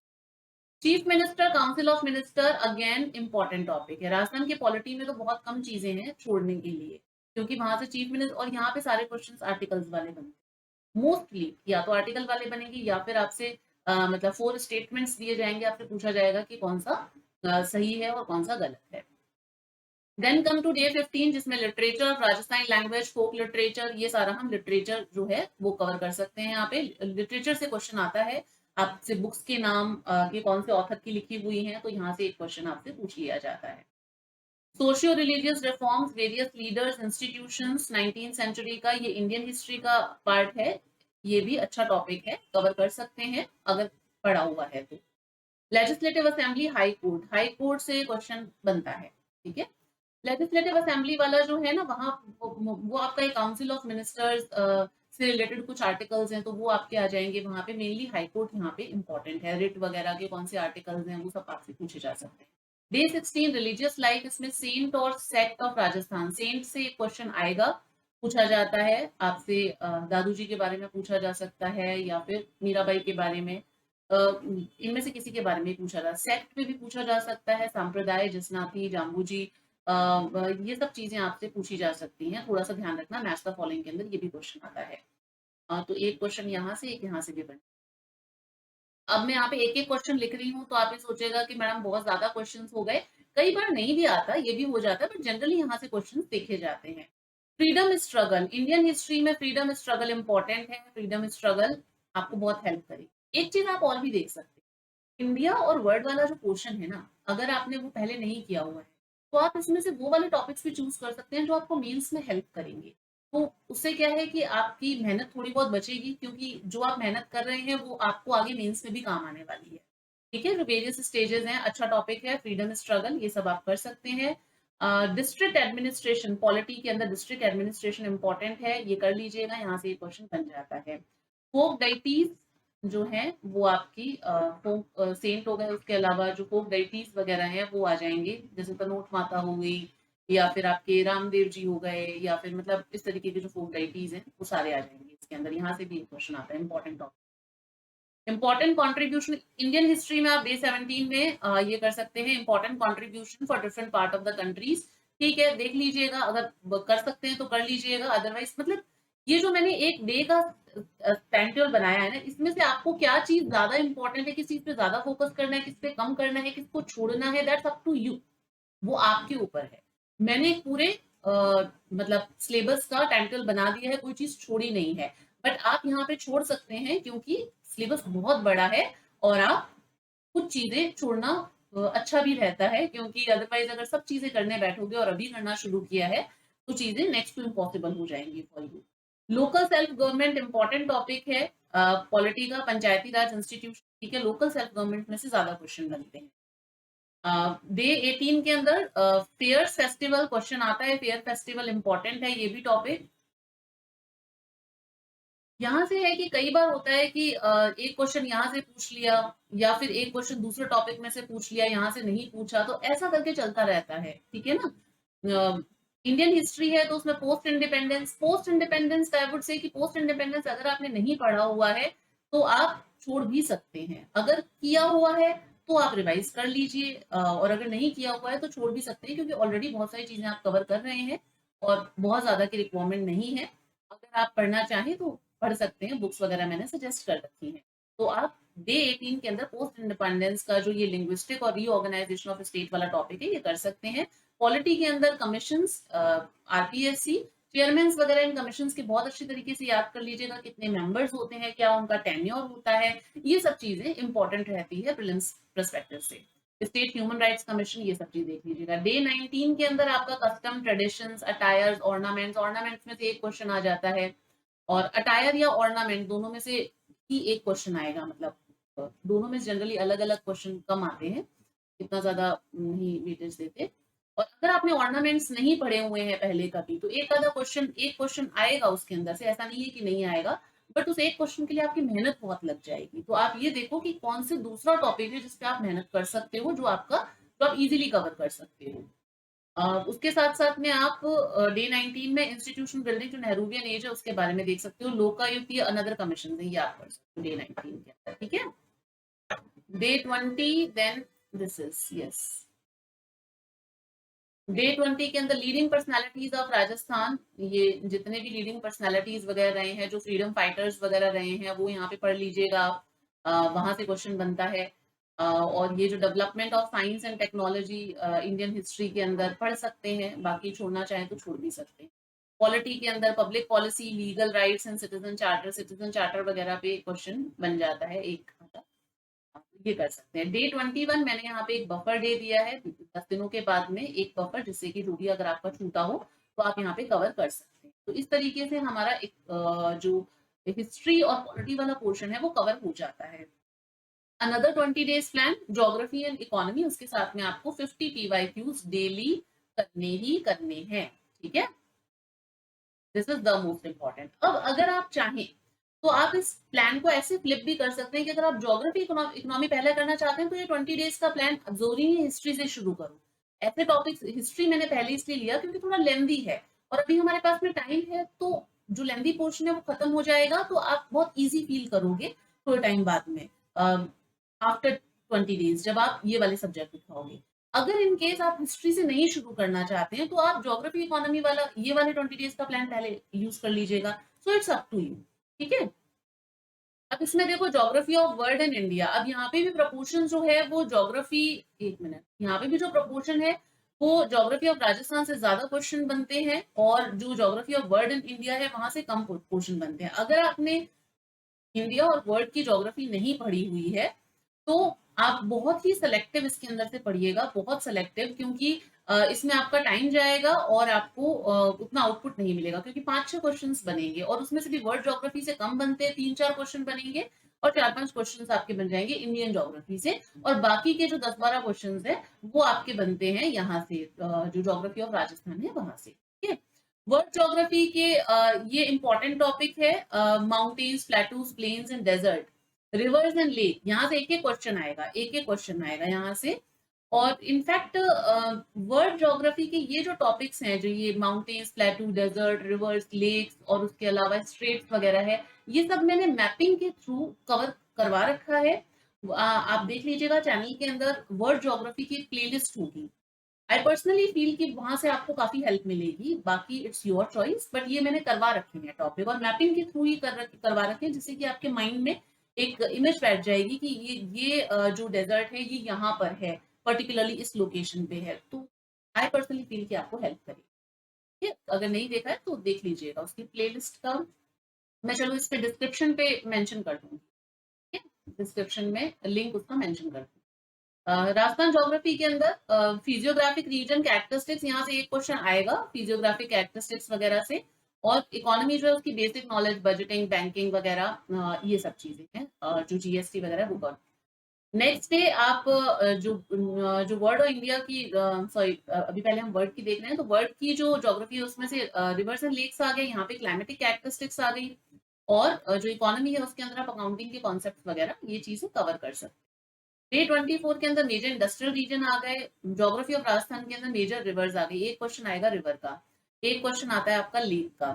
Chief minister, council of minister, again important topic है। राजस्थान के पॉलिटी में तो बहुत कम चीजें हैं छोड़ने के लिए, क्योंकि वहां से चीफ मिनिस्टर, और यहाँ पे सारे क्वेश्चन आर्टिकल्स वाले बनते हैं मोस्टली, या तो आर्टिकल वाले बनेंगे, या फिर आपसे मतलब 4 स्टेटमेंट्स दिए जाएंगे, आपसे पूछा जाएगा कि कौन सा सही है और कौन सा गलत है। देन कम टू डे 15, जिसमें लिटरेचर, राजस्थानी लैंग्वेज, फोक लिटरेचर, ये सारा हम लिटरेचर जो है वो कवर कर सकते हैं। यहाँ पे लिटरेचर से क्वेश्चन आता है आपसे, बुक्स के नाम के कौन से ऑथर की लिखी हुई हैं, तो यहाँ से एक क्वेश्चन आपसे पूछ लिया जाता है। Socio religious reforms, various leaders, institutions 19th century का, ये इंडियन हिस्ट्री का पार्ट है, ये भी अच्छा टॉपिक है, कवर कर सकते हैं अगर पढ़ा हुआ है तो। Legislative assembly, high court, high court से क्वेश्चन बनता है, ठीक है। लेजिस्लेटिव असेंबली वाला जो है ना, वहाँ वो आपका एक काउंसिल ऑफ मिनिस्टर्स से रिलेटेड कुछ आर्टिकल्स हैं, तो वो आपके आ जाएंगे वहां पे। मेनली हाई कोर्ट यहाँ पे इंपॉर्टेंट है, रिट वगैरह के कौन से आर्टिकल्स हैं वो सब आपसे पूछे जा सकते हैं। डे 16, रिलीजियस लाइफ, इसमें सेंट और सेक्ट ऑफ राजस्थान, सेंट से क्वेश्चन आएगा, पूछा जाता है आपसे, दादू जी के बारे में पूछा जा सकता है, या फिर मीराबाई के बारे में, इनमें से किसी के बारे में पूछा जा, सेक्ट पे भी पूछा जा सकता है, सांप्रदाय, जसनाथी, जाम्बू जी, ये सब चीजें आपसे पूछी जा सकती हैं। थोड़ा सा ध्यान रखना, मैच द फॉलोइंग के अंदर ये भी क्वेश्चन आता है। तो एक क्वेश्चन यहाँ से, एक यहाँ से भी बन। अब मैं यहाँ पे एक एक क्वेश्चन लिख रही हूँ, तो आप ये सोचेगा कि मैडम बहुत ज्यादा क्वेश्चंस हो गए। कई बार नहीं भी आता, ये भी हो जाता है, बट जनरली यहाँ से क्वेश्चंस देखे जाते हैं। फ्रीडम स्ट्रगल, इंडियन हिस्ट्री में फ्रीडम स्ट्रगल इंपॉर्टेंट है। फ्रीडम स्ट्रगल आपको बहुत हेल्प करेगी। एक चीज आप और भी देख सकते हैं, इंडिया और वर्ल्ड वाला जो पोर्शन है ना, अगर आपने वो पहले नहीं किया हुआ है, तो आप इसमें से वो वाले टॉपिक्स भी चूज कर सकते हैं जो आपको मेंस में हेल्प करेंगे। तो उससे क्या है कि आपकी मेहनत थोड़ी बहुत बचेगी, क्योंकि जो आप मेहनत कर रहे हैं वो आपको आगे मेंस में भी काम आने वाली है, ठीक है। जो वेरियस स्टेजेस हैं, अच्छा टॉपिक है फ्रीडम स्ट्रगल, ये सब आप कर सकते हैं। डिस्ट्रिक्ट एडमिनिस्ट्रेशन, पॉलिटी के अंदर डिस्ट्रिक्ट एडमिनिस्ट्रेशन इंपॉर्टेंट है, ये कर लीजिएगा, यहाँ से ये क्वेश्चन बन जाता है। फोक डाइटीज जो है वो आपकी फोक सेंट हो गए, उसके अलावा जो फोक डाइटीज वगैरह हैं वो आ जाएंगे, जैसे तनोट माता हो गई, या फिर आपके रामदेव जी हो गए, या फिर मतलब इस तरीके के जो फोक डाइटीज हैं वो सारे आ जाएंगे इसके अंदर। यहाँ से भी एक क्वेश्चन आता है, important topic. Important contribution, Indian history में आप डे 17 में ये कर सकते हैं, important contribution for different part of the countries, ठीक है, देख लीजिएगा, अगर कर सकते हैं तो कर लीजिएगा, अदरवाइज मतलब ये जो मैंने एक डे का टाइम टेबल बनाया है ना, इसमें से आपको क्या चीज ज्यादा इंपॉर्टेंट है, किस चीज पे ज्यादा फोकस करना है, किस पे कम करना है, किसको छोड़ना है, दैट्स अप टू यू। वो आपके ऊपर है। मैंने एक पूरे मतलब सिलेबस का टाइम टेबल बना दिया है, कोई चीज छोड़ी नहीं है। बट आप यहाँ पे छोड़ सकते हैं क्योंकि सिलेबस बहुत बड़ा है, और आप कुछ चीजें छोड़ना अच्छा भी रहता है, क्योंकि अदरवाइज अगर सब चीजें करने बैठोगे और अभी करना शुरू किया है तो चीजें नेक्स्ट टू इम्पॉसिबल हो जाएंगी for you. Local self government important topic है, पॉलिटी का, पंचायती राज इंस्टीट्यूशन, ठीक है, लोकल सेल्फ गवर्नमेंट में से ज्यादा क्वेश्चन बनते हैं। डे 18 के अंदर फेयर फेस्टिवल क्वेश्चन आता है, फेयर फेस्टिवल इंपॉर्टेंट है ये भी टॉपिक। यहाँ से है कि कई बार होता है कि एक क्वेश्चन यहाँ से पूछ लिया, या फिर एक क्वेश्चन दूसरे टॉपिक में से पूछ लिया, यहाँ से नहीं पूछा, तो ऐसा करके चलता रहता है, ठीक है ना। इंडियन हिस्ट्री है तो उसमें post independence I would say कि पोस्ट इंडिपेंडेंस अगर आपने नहीं पढ़ा हुआ है तो आप छोड़ भी सकते हैं, अगर किया हुआ है तो आप रिवाइज कर लीजिए, और अगर नहीं किया हुआ है तो छोड़ भी सकते हैं, क्योंकि ऑलरेडी बहुत सारी चीजें आप कवर कर रहे हैं और बहुत ज्यादा की रिक्वायरमेंट नहीं है। अगर आप पढ़ना चाहें तो पढ़ सकते हैं, बुक्स वगैरह मैंने सजेस्ट कर रखी हैं। तो आप डे 18 के अंदर पोस्ट इंडिपेंडेंस का जो ये लिंग्विस्टिक और रीऑर्गेनाइजेशन ऑफ स्टेट वाला टॉपिक है ये कर सकते हैं। पॉलिटी के अंदर कमीशंस, आरपीएससी, चेयरमैन वगैरह इन कमीशंस के बहुत अच्छी तरीके से याद कर लीजिएगा, कितने मेंबर्स होते हैं, क्या उनका टेन्योर होता है, ये सब चीजें इंपॉर्टेंट रहती है प्रीलिम्स पर्सपेक्टिव से। स्टेट ह्यूमन राइट्स कमीशन, ये सब चीज देख लीजिएगा। डे 19 के अंदर आपका custom, traditions, attires, ornaments, ornaments में से एक क्वेश्चन आ जाता है, और अटायर या ऑर्नामेंट दोनों में से ही एक क्वेश्चन आएगा, मतलब दोनों में जनरली अलग अलग क्वेश्चन कम आते हैं, इतना ज्यादा नहीं वेटेज देते। और अगर आपने ऑर्नामेंट्स नहीं पढ़े हुए हैं पहले कभी, तो एक क्वेश्चन आएगा उसके अंदर से, ऐसा नहीं है कि नहीं आएगा, बट उस एक क्वेश्चन के लिए आपकी मेहनत बहुत लग जाएगी। तो आप ये देखो कि कौन से दूसरा टॉपिक है जिसपे आप मेहनत कर सकते हो, जो आप इजीली कवर कर सकते हो। उसके साथ साथ में आप डे 19 में इंस्टीट्यूशन बिल्डिंग जो नेहरूवियन एज है उसके बारे में देख सकते हो, लोकायुक्त या अनदर कमीशन है, ये आप कर सकते हो डे 19 के अंदर, ठीक है। Day 20 then this is yes, day 20 के अंदर लीडिंग पर्सनालिटीज ऑफ राजस्थान, ये जितने भी लीडिंग पर्सनालिटीज वगैरह रहे हैं, जो फ्रीडम फाइटर्स वगैरह रहे हैं, वो यहाँ पे पढ़ लीजिएगा, वहां से क्वेश्चन बनता है। और ये जो development of science and technology Indian history के अंदर पढ़ सकते हैं, बाकी छोड़ना चाहें तो छोड़ भी सकते हैं। पॉलिटी के अंदर public policy, legal rights and citizen charter वगैरह पे क्वेश्चन बन जाता है एक, ये कर सकते हैं। डे 21 मैंने यहाँ पे एक बफर डे दिया है, 10 दिनों के बाद में एक बफर, जिससे कि जो भी अगर आपका छूटा हो तो आप यहाँ पे कवर कर सकते हैं। तो इस तरीके से हमारा एक जो हिस्ट्री और पॉलिटी वाला पोर्शन है वो कवर हो जाता है। Another 20 days plan, geography and economy, उसके साथ में आपको 50 पीवाईक्यूज डेली करने ही करने हैं, ठीक है। This is the most important. अब अगर आप चाहें तो आप इस प्लान को ऐसे फ्लिप भी कर सकते हैं कि अगर आप ज्योग्राफी इकोनॉमी पहले करना चाहते हैं तो ये 20 डेज का प्लान अब जरूरी नहीं हिस्ट्री से शुरू करो। ऐसे टॉपिक्स हिस्ट्री मैंने पहले इसलिए लिया क्योंकि थोड़ा लेंदी है, और अभी हमारे पास में टाइम है, तो जो लेंदी पोर्शन है वो खत्म हो जाएगा, तो आप बहुत ईजी फील करोगे थोड़े टाइम बाद में, आफ्टर 20 डेज जब आप ये वाले सब्जेक्ट उठाओगे। अगर इन केस आप हिस्ट्री से नहीं शुरू करना चाहते हैं तो आप ज्योग्राफी इकोनॉमी वाला ये वाले 20 डेज का प्लान पहले यूज कर लीजिएगा। So it's up to you, ठीक है। अब इसमें देखो geography of world and India, अब यहाँ पे भी प्रपोर्शन जो है वो ज्योग्राफी, एक मिनट, यहाँ पे भी जो प्रपोर्शन है वो ज्योग्राफी ऑफ राजस्थान से ज्यादा क्वेश्चन बनते हैं, और जो geography of world and India है वहां से कम क्वेश्चन बनते हैं। अगर आपने इंडिया और वर्ल्ड की ज्योग्राफी नहीं पढ़ी हुई है तो आप बहुत ही सेलेक्टिव इसके अंदर से पढ़िएगा, बहुत सेलेक्टिव, क्योंकि इसमें आपका टाइम जाएगा और आपको उतना आउटपुट नहीं मिलेगा, क्योंकि 5-6 क्वेश्चंस बनेंगे और उसमें से भी वर्ल्ड ज्योग्राफी से कम बनते हैं, 3-4 क्वेश्चन बनेंगे, और 4-5 क्वेश्चन आपके बन जाएंगे इंडियन ज्योग्राफी से, और बाकी के जो 10-12 क्वेश्चन है वो आपके बनते हैं यहाँ से, जो ज्योग्राफी ऑफ राजस्थान है वहां से, ठीक है। वर्ल्ड ज्योग्राफी के ये इंपॉर्टेंट टॉपिक है, mountains, plateaus, plains and desert, rivers and lake, यहाँ से एक एक क्वेश्चन आएगा, एक एक क्वेश्चन आएगा यहाँ से। और इनफैक्ट वर्ल्ड ज्योग्राफी के ये जो टॉपिक्स हैं, जो ये mountains, plateau, desert, rivers, lakes और उसके अलावा स्ट्रेट्स वगैरह है, ये सब मैंने मैपिंग के थ्रू कवर करवा रखा है। आप देख लीजिएगा चैनल के अंदर वर्ल्ड ज्योग्राफी की एक प्लेलिस्ट होगी, आई पर्सनली फील कि वहां से आपको काफी हेल्प मिलेगी, बाकी इट्स योर चॉइस, बट ये मैंने करवा रखे हैं टॉपिक, और मैपिंग के थ्रू ही करवा रखे हैं, जिससे कि आपके माइंड में एक इमेज बैठ जाएगी कि ये जो डेजर्ट है ये यहाँ पर है, पर्टिकुलरली इस लोकेशन पे है। तो आई पर्सनली फील कि आपको हेल्प करेगी। ठीक है? अगर नहीं देखा है तो देख लीजिएगा उसकी प्लेलिस्ट का, मैं चलो इस पे डिस्क्रिप्शन पे मेंशन कर दूंगी। ठीक है, डिस्क्रिप्शन में लिंक उसका मेंशन कर दूंगी। राजस्थान ज्योग्राफी के अंदर फिजियोग्राफिक रीजन कैरेक्टरिस्टिक्स, यहाँ से एक क्वेश्चन आएगा फिजियोग्राफिक कैरेक्टरिस्टिक्स वगैरह से, और इकोनॉमी जो है उसकी बेसिक नॉलेज, बजटिंग, बैंकिंग वगैरह, ये सब चीजें हैं, जो जीएसटी वगैरह वो कर। नेक्स्ट डे आप जो वर्ड और इंडिया की, सॉरी अभी पहले हम वर्ड की देख रहे हैं, तो वर्ड की जो ज्योग्राफी है उसमें से रिवर्स एंड लेक्स आ गए, यहाँ पे क्लाइमेटिक कैरेक्टरिस्टिक्स आ गई, और जो इकोनॉमी है उसके अंदर आप अकाउंटिंग के कॉन्सेप्ट वगैरह ये चीजें कवर कर सकते हैं। डे 24 के अंदर मेजर इंडस्ट्रियल रीजन आ गए, ज्योग्राफी ऑफ राजस्थान के अंदर मेजर रिवर्स आ गई, एक क्वेश्चन आएगा रिवर का, एक क्वेश्चन आता है आपका लेक का।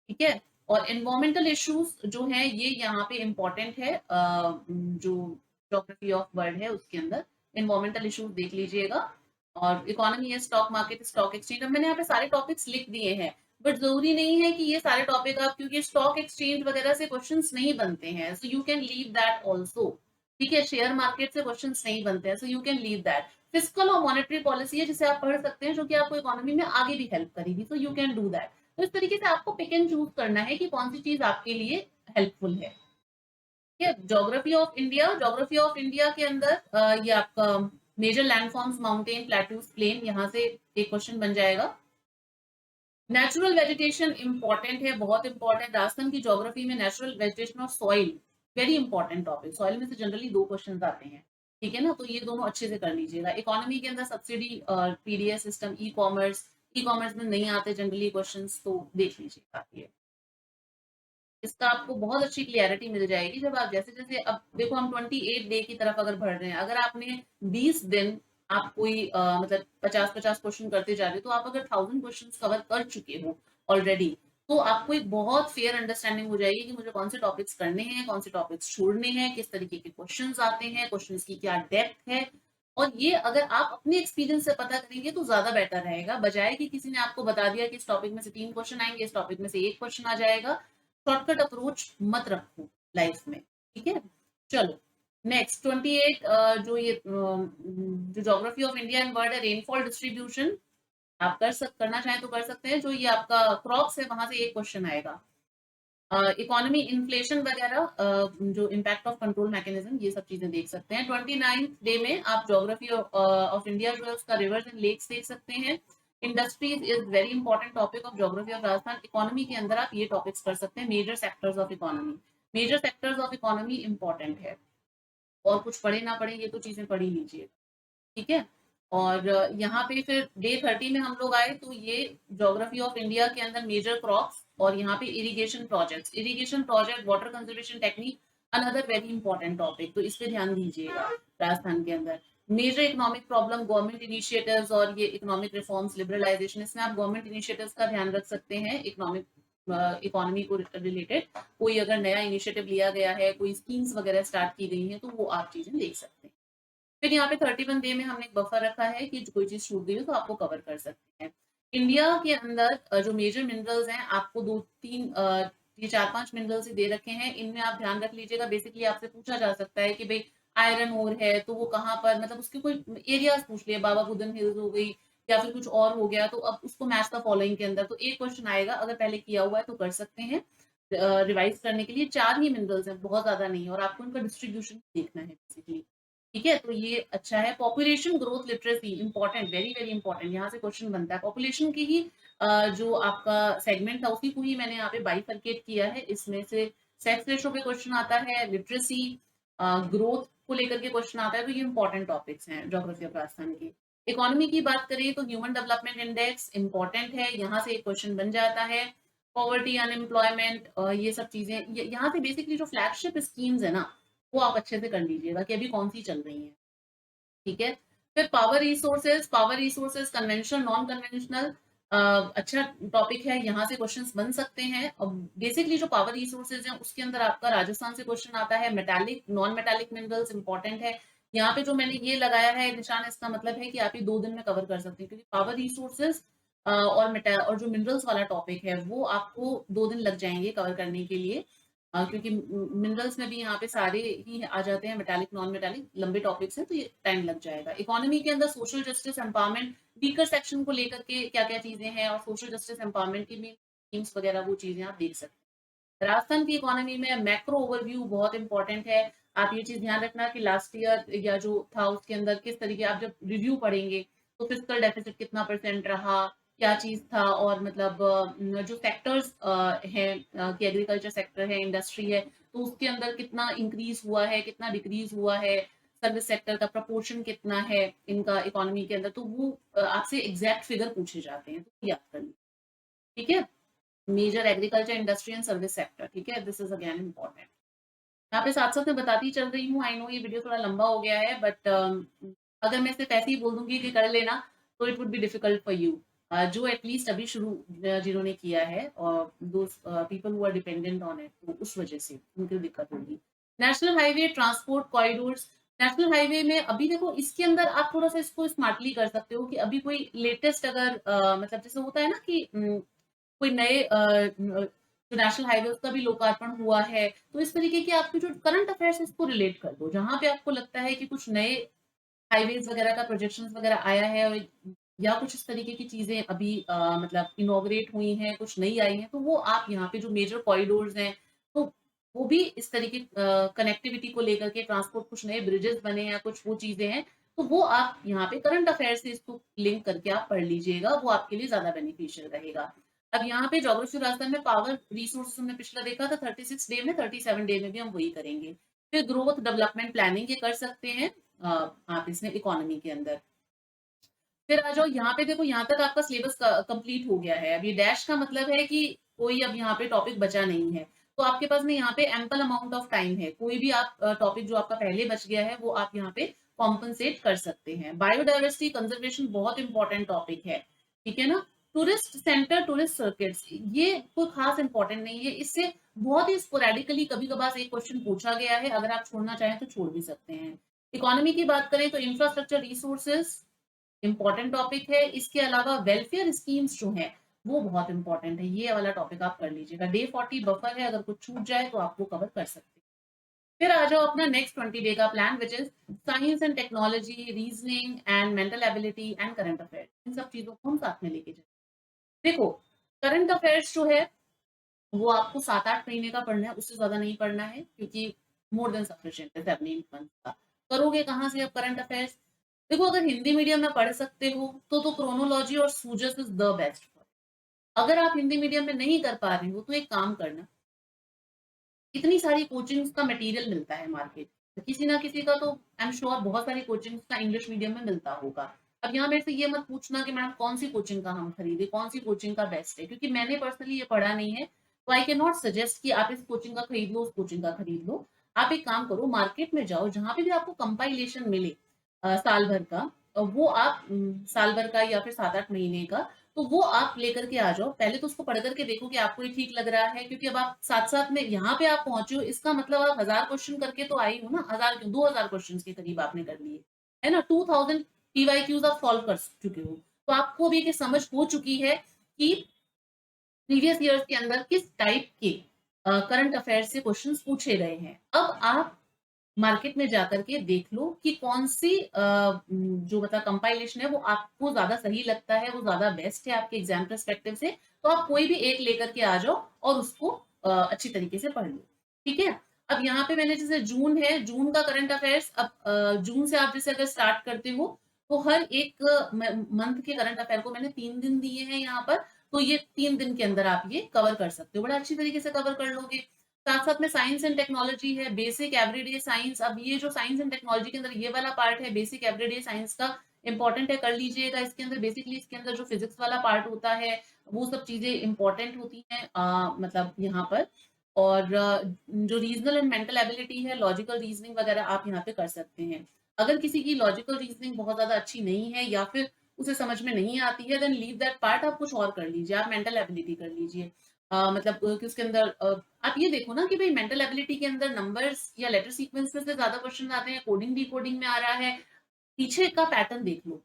ठीक है, और एनवायरमेंटल इश्यूज जो है ये यहाँ पे इंपॉर्टेंट है, जो ज्योग्राफी ऑफ वर्ल्ड है उसके अंदर एनवायरमेंटल इश्यूज देख लीजिएगा। और इकोनॉमी है, स्टॉक मार्केट, स्टॉक एक्सचेंज, अब मैंने यहाँ पे सारे टॉपिक्स लिख दिए हैं, बट जरूरी नहीं है कि ये सारे टॉपिक आप, क्योंकि स्टॉक एक्सचेंज वगैरह से क्वेश्चंस नहीं बनते हैं, so you can leave that also. ठीक है, शेयर मार्केट से क्वेश्चंस नहीं बनते हैं, so you can leave that. Fiscal और मॉनेटरी पॉलिसी है जिसे आप पढ़ सकते हैं, जो कि आपको इकोनॉमी में आगे भी हेल्प करेगी, so you can do that. तो इस तरीके से आपको पिक एंड चूज करना है कि कौन सी चीज आपके लिए हेल्पफुल है। ठीक है, geography of India, geography of India के अंदर ये आपका major landforms, mountain, plateaus, plain, यहाँ से एक क्वेश्चन बन जाएगा। नेचुरल वेजिटेशन इंपॉर्टेंट है, बहुत इंपॉर्टेंट, राजस्थान की ज्योग्राफी में नेचुरल वेजिटेशन और soil very important topic, soil में से जनरली दो क्वेश्चन आते हैं। ठीक है ना, तो ये दोनों अच्छे से कर लीजिएगा। इकोनॉमी के अंदर subsidy, PDS system, e commerce, e commerce में नहीं आते जनरली क्वेश्चंस, तो देख लीजिएगा ये, इसका आपको बहुत अच्छी क्लियरिटी मिल जाएगी जब आप जैसे जैसे, अब देखो हम 28 डे की तरफ अगर बढ़ रहे हैं, अगर आपने 20 दिन आप कोई मतलब 50-50 क्वेश्चन करते जा रहे हो, तो आप अगर 1000 क्वेश्चन कवर कर चुके हो ऑलरेडी, तो आपको एक बहुत फेयर अंडरस्टैंडिंग हो जाएगी कि मुझे कौन से टॉपिक्स करने हैं, कौन से टॉपिक्स छोड़ने हैं, किस तरीके के क्वेश्चंस आते हैं, क्वेश्चंस की क्या डेप्थ है। और ये अगर आप अपने एक्सपीरियंस से पता करेंगे तो ज्यादा बेटर रहेगा, बजाय कि किसी ने आपको बता दिया कि इस टॉपिक में से 3 क्वेश्चन आएंगे, इस टॉपिक में से एक क्वेश्चन आ जाएगा। शॉर्टकट अप्रोच मत रखो लाइफ में। ठीक है, चलो नेक्स्ट 28, जो ये जो geography of India and world है, रेनफॉल डिस्ट्रीब्यूशन, आप करना चाहें तो कर सकते हैं। जो ये आपका क्रॉप्स है वहां से एक क्वेश्चन आएगा। इकोनॉमी, इन्फ्लेशन वगैरह, जो इम्पैक्ट ऑफ कंट्रोल मैकेनिज्म, ये सब चीजें देख सकते हैं। 29 डे में आप ज्योग्राफी ऑफ इंडिया जो है उसका रिवर्स एंड लेक्स देख सकते हैं। Industries is very important topic of geography of Rajasthan. Economy के अंदर आप ये टॉपिक्स कर सकते हैं, major sectors of economy, major sectors of economy important है, और कुछ पढ़े ना पढ़े ये तो चीजें पढ़ ही लीजिए। ठीक है, और यहाँ पे फिर डे 30 में हम लोग आए, तो ये ज्योग्राफी ऑफ इंडिया के अंदर मेजर क्रॉप्स, और यहाँ पे irrigation projects, irrigation project, water conservation technique, another very important topic, तो इस पे ध्यान दीजिएगा। राजस्थान के अंदर major economic problem, government initiatives और ये इकोनॉमिक रिफॉर्म्स, लिबरलाइजेशन, इसमें आप गवर्नमेंट इनिशिएटिव्स का ध्यान रख सकते हैं। इकोनॉमिक इकोनॉमी को रिलेटेड कोई अगर नया इनिशिएटिव लिया गया है, कोई स्कीम्स वगैरह स्टार्ट की गई हैं, तो वो आप चीजें देख सकते हैं। फिर यहाँ पे 31 डे में हमने एक बफर रखा है कि कोई चीज छूट गई हो तो आपको कवर कर सकते हैं। इंडिया के अंदर जो मेजर मिनरल्स हैं, आपको दो तीन ये 4-5 मिनरल्स ही दे रखे हैं, इनमें आप ध्यान रख लीजिएगा। बेसिकली आपसे पूछा जा सकता है कि भाई आयरन ओर है तो वो कहाँ पर, मतलब उसके कोई एरियाज पूछ लिए, बाबा बुदन हिल्स हो गई या फिर कुछ और हो गया, तो अब उसको मैच द फॉलोइंग के अंदर तो एक क्वेश्चन आएगा, अगर पहले किया हुआ है तो कर सकते हैं। रिवाइज करने के लिए 4 ही मिनरल्स हैं, बहुत ज्यादा नहीं है, और आपको उनका डिस्ट्रीब्यूशन देखना है बेसिकली। ठीक है, तो ये अच्छा है। Population growth literacy important, very very important, यहाँ से क्वेश्चन बनता है। पॉपुलेशन की ही जो आपका सेगमेंट था उसी को ही मैंने यहाँ पे बाइफरकेट किया है, इसमें से सेक्स रेशो पे क्वेश्चन आता है, लिटरेसी, ग्रोथ को लेकर के क्वेश्चन आता है, तो ये इंपॉर्टेंट टॉपिक्स हैं ज्योग्राफी ऑफ राजस्थान की। इकोनॉमी की बात करें तो ह्यूमन डेवलपमेंट इंडेक्स इंपॉर्टेंट है, यहाँ से एक क्वेश्चन बन जाता है। पॉवर्टी, अनएम्प्लॉयमेंट, ये सब चीजें, यहाँ से बेसिकली जो फ्लैगशिप स्कीम्स है ना, वो आप अच्छे से कर लीजिएगा कि अभी कौन सी चल रही है। ठीक है, फिर power resources, power resources conventional, non conventional, अच्छा टॉपिक है, यहाँ से क्वेश्चंस बन सकते हैं। और बेसिकली जो पावर रिसोर्सेज हैं उसके अंदर आपका राजस्थान से क्वेश्चन आता है। Metallic, non metallic minerals important है, यहाँ पे जो मैंने ये लगाया है निशान, इसका मतलब है कि आप ये 2 दिन में कवर कर सकते हैं, क्योंकि पावर रिसोर्सेज और जो मिनरल्स वाला टॉपिक है वो आपको 2 दिन लग जाएंगे कवर करने के लिए, क्योंकि मिनरल्स में भी यहाँ पे सारे ही आ जाते हैं, मेटालिक नॉन मेटालिक लंबे टॉपिक्स हैं, तो ये टाइम लग जाएगा। इकोनॉमी के अंदर social justice empowerment weaker section को लेकर के क्या क्या चीजें हैं, और सोशल जस्टिस एम्पावरमेंट की भी स्कीम्स वगैरह वो चीजें आप देख सकते हैं। राजस्थान की इकोनॉमी में मैक्रो ओवरव्यू बहुत इंपॉर्टेंट है। आप ये चीज ध्यान रखना कि लास्ट ईयर या जो था उसके अंदर किस तरीके आप जब रिव्यू पढ़ेंगे तो फिस्कल डेफिसिट कितना परसेंट रहा, क्या चीज था, और मतलब जो सेक्टर्स हैं कि एग्रीकल्चर सेक्टर है, इंडस्ट्री है, तो उसके अंदर कितना इंक्रीज हुआ है, कितना डिक्रीज हुआ है, सर्विस सेक्टर का प्रपोर्शन कितना है इनका इकोनॉमी के अंदर, तो वो आपसे एग्जैक्ट फिगर पूछे जाते हैं, तो याद कर लीजिए। ठीक है, major agriculture industry and service sector, ठीक है, दिस इज अगेन इंपॉर्टेंट। यहाँ पे साथ साथ मैं बताती चल रही हूँ, आई नो ये वीडियो थोड़ा लंबा हो गया है, बट अगर मैं सिर्फ ऐसे ही बोल दूंगी कि कर लेना तो it would be difficult for you, जो एटलीस्ट अभी शुरू जिन्होंने किया है, और दो people who are dependent on it, तो उस वजह से उनको दिक्कत होगी। National highway transport corridors, national highway में अभी देखो इसके अंदर आप थोड़ा सा इसको स्मार्टली कर सकते हो कि अभी कोई लेटेस्ट अगर मतलब जैसे होता है ना कि कोई नए जो नेशनल हाईवे उसका भी लोकार्पण हुआ है, तो इस तरीके की आपकी जो करंट अफेयर्स इसको रिलेट कर दो, जहां पे आपको लगता है कि कुछ नए हाईवेज वगैरह का प्रोजेक्शंस वगैरह आया है, और या कुछ इस तरीके की चीजें अभी मतलब इनॉग्रेट हुई हैं, कुछ नई आई हैं, तो वो आप यहाँ पे जो मेजर कॉरिडोर्स हैं, तो वो भी इस तरीके कनेक्टिविटी को लेकर के, ट्रांसपोर्ट कुछ नए ब्रिजेस बने हैं, कुछ वो चीजें हैं, तो वो आप यहाँ पे करंट अफेयर से इसको लिंक करके आप पढ़ लीजिएगा, वो आपके लिए ज्यादा बेनिफिशियल रहेगा। अब यहाँ पे ज्योग्राफी राजस्थान में पावर रिसोर्सेज हमने पिछला देखा था 36 डे में, 37 डे में भी हम वही करेंगे। फिर ग्रोथ डेवलपमेंट प्लानिंग ये कर सकते हैं आप इसमें इकोनॉमी के अंदर। फिर आ जाओ यहाँ पे, देखो यहाँ तक आपका सिलेबस कंप्लीट हो गया है। अब ये डैश का मतलब है कि कोई अब यहाँ पे टॉपिक बचा नहीं है, तो आपके पास में यहाँ पे एम्पल अमाउंट ऑफ टाइम है, कोई भी आप टॉपिक जो आपका पहले बच गया है वो आप यहाँ पे कॉम्पनसेट कर सकते हैं। बायोडाइवर्सिटी कंजर्वेशन बहुत इंपॉर्टेंट टॉपिक है, ठीक है ना। टूरिस्ट सेंटर, टूरिस्ट सर्किट्स, ये कोई खास इंपॉर्टेंट नहीं है, इससे बहुत ही स्पोरेडिकली कभी कभार एक क्वेश्चन पूछा गया है, अगर आप छोड़ना चाहें तो छोड़ भी सकते हैं। इकोनॉमी की बात करें तो इंफ्रास्ट्रक्चर रिसोर्सेज इंपॉर्टेंट टॉपिक है, इसके अलावा वेलफेयर स्कीम्स जो हैं वो बहुत इंपॉर्टेंट है, ये वाला टॉपिक आप कर लीजिएगा। डे 40 बफर है, अगर कुछ छूट जाए तो आप वो कवर कर सकते हैं। फिर आ जाओ अपना नेक्स्ट 20 डे का plan, which is science and technology, reasoning and mental ability and current affairs, इन सब चीजों को हम साथ में लेके जाए। देखो, करंट अफेयर्स जो है वो आपको 7-8 महीने का पढ़ना है, उससे ज्यादा नहीं पढ़ना है, क्योंकि मोर देन सफिशिएंट है 7-8 मंथ का। करोगे कहाँ से अब करंट अफेयर्स? देखो, अगर हिंदी मीडियम में पढ़ सकते हो तो क्रोनोलॉजी और सूजस इज द बेस्ट। अगर आप हिंदी मीडियम में नहीं कर पा रहे हो तो एक काम करना, इतनी सारी कोचिंग्स का मटेरियल मिलता है मार्केट, तो किसी ना किसी का तो आई एम श्योर बहुत सारी कोचिंग्स का इंग्लिश मीडियम में मिलता होगा। अब यहाँ मेरे से ये मत पूछना कि मैडम कौन सी कोचिंग का हम खरीदे, कौन सी कोचिंग का बेस्ट है, क्योंकि मैंने पर्सनली ये पढ़ा नहीं है, तो आई कैन नॉट सजेस्ट कि आप इस कोचिंग का खरीद लो, उस कोचिंग का खरीद लो। आप एक काम करो, मार्केट में जाओ, जहां पे भी आपको कंपाइलेशन मिले साल भर का, वो आप साल भर का या फिर 7-8 महीने का, तो वो आप लेकर के आ जाओ। पहले तो उसको पढ़ करके देखो कि आपको ये ठीक लग रहा है, क्योंकि अब आप साथ साथ में यहाँ पे आप पहुंचे हो, इसका मतलब आप 1000 क्वेश्चन करके तो आई हो ना, 1000 क्यों 2000 क्वेश्चन के करीब आपने कर लिए, है ना। 2000 PYQs आप सॉल्व कर चुके हो, तो आपको भी एक समझ हो चुकी है कि प्रीवियस ईयर्स के अंदर किस टाइप के करंट अफेयर से क्वेश्चंस पूछे गए हैं। अब आप मार्केट में जाकर के देख लो कि कौन सी जो मतलब कंपाइलेशन है वो आपको ज्यादा सही लगता है, वो ज्यादा बेस्ट है आपके एग्जाम परस्पेक्टिव से, तो आप कोई भी एक लेकर के आ जाओ और उसको अच्छी तरीके से पढ़ लो, ठीक है। अब यहाँ पे मैंने जैसे जून है, जून का करंट अफेयर्स, अब जून से आप जैसे अगर स्टार्ट करते हो तो हर एक मंथ के करंट अफेयर को मैंने 3 दिन दिए हैं यहाँ पर, तो ये 3 दिन के अंदर आप ये कवर कर सकते हो, बड़ा अच्छी तरीके से कवर कर लोगे। साथ साथ में साइंस एंड टेक्नोलॉजी है, बेसिक एवरीडे साइंस। अब ये जो साइंस एंड टेक्नोलॉजी के अंदर ये वाला पार्ट है बेसिक एवरीडे साइंस का, इंपॉर्टेंट है, कर लीजिएगा। इसके अंदर बेसिकली इसके अंदर जो फिजिक्स वाला पार्ट होता है वो सब चीजें इंपॉर्टेंट होती हैं मतलब यहाँ पर। और जो रीजनल एंड मेंटल एबिलिटी है, लॉजिकल रीजनिंग वगैरह आप यहाँ पे कर सकते हैं। अगर किसी की लॉजिकल रीजनिंग बहुत ज्यादा अच्छी नहीं है या फिर उसे समझ में नहीं आती है, देन लीव दैट पार्ट, आप कुछ और कर लीजिए, आप मेंटल एबिलिटी कर लीजिए। मतलब कि उसके अंदर आप ये देखो ना कि भाई मेंटल एबिलिटी के अंदर नंबर्स या लेटर सीक्वेंस में से ज्यादा क्वेश्चन आते हैं, कोडिंग डिकोडिंग में आ रहा है, पीछे का पैटर्न देख लो,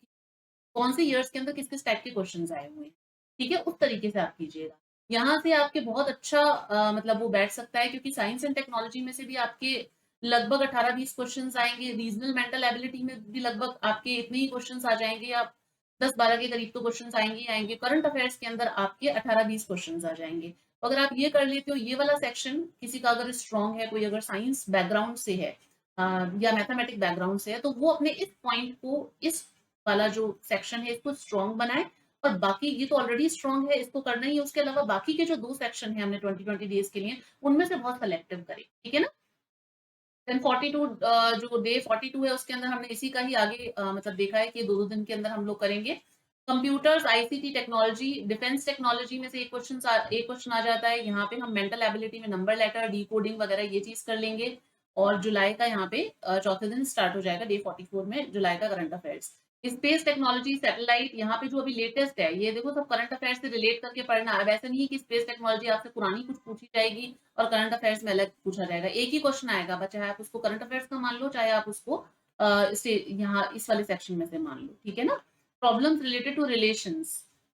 कौन से ईयर्स के अंदर किस किस टाइप के क्वेश्चन आए हुए हैं, ठीक है, उस तरीके से आप कीजिएगा। यहाँ से आपके बहुत अच्छा मतलब वो बैठ सकता है, क्योंकि साइंस एंड टेक्नोलॉजी में से भी आपके लगभग 18-20 क्वेश्चंस आएंगे, रीजनल मेंटल एबिलिटी में भी लगभग आपके इतने ही क्वेश्चंस आ जाएंगे, आप 10-12 के करीब तो क्वेश्चंस आएंगे ही आएंगे। करंट अफेयर्स के अंदर आपके 18-20 क्वेश्चंस आ जाएंगे। तो अगर आप ये कर लेते हो, ये वाला सेक्शन किसी का अगर स्ट्रांग है, कोई अगर साइंस बैकग्राउंड से है या मैथमेटिक बैकग्राउंड से है, तो वो अपने इस पॉइंट को, इस वाला जो सेक्शन है इसको स्ट्रॉन्ग बनाए, और बाकी ये तो ऑलरेडी स्ट्रॉन्ग है, इसको करना ही है, उसके अलावा बाकी के जो 2 सेक्शन है हमने 20-20 डेज के लिए, उनमें से बहुत सेलेक्टिव करें, ठीक है ना? देन 42 जो डे 42 है उसके अंदर हमने इसी का ही आगे मतलब देखा है कि 2-2 दिन के अंदर हम लोग करेंगे। Computers, ICT technology, defence technology में से एक क्वेश्चन आ जाता है। यहाँ पे हम मेंटल एबिलिटी में नंबर लेटर, डिकोडिंग वगैरह ये चीज़ कर लेंगे, और जुलाई का यहाँ पे चौथे दिन स्टार्ट हो जाएगा डे 44 में जुलाई का current affairs. Space technology, satellite, यहाँ पे जो अभी लेटेस्ट है, ये देखो सब करंट अफेयर्स से रिलेट करके पढ़ना है। अब ऐसा नहीं है कि स्पेस टेक्नोलॉजी आपसे पुरानी कुछ पूछी जाएगी और करंट अफेयर्स में अलग पूछा जाएगा। एक ही क्वेश्चन आएगा, चाहे आप उसको करंट अफेयर्स का मान लो, चाहे आप उसको इसे यहाँ इस वाले सेक्शन में से मान लो, ठीक है ना? प्रॉब्लम्स रिलेटेड टू रिलेशंस,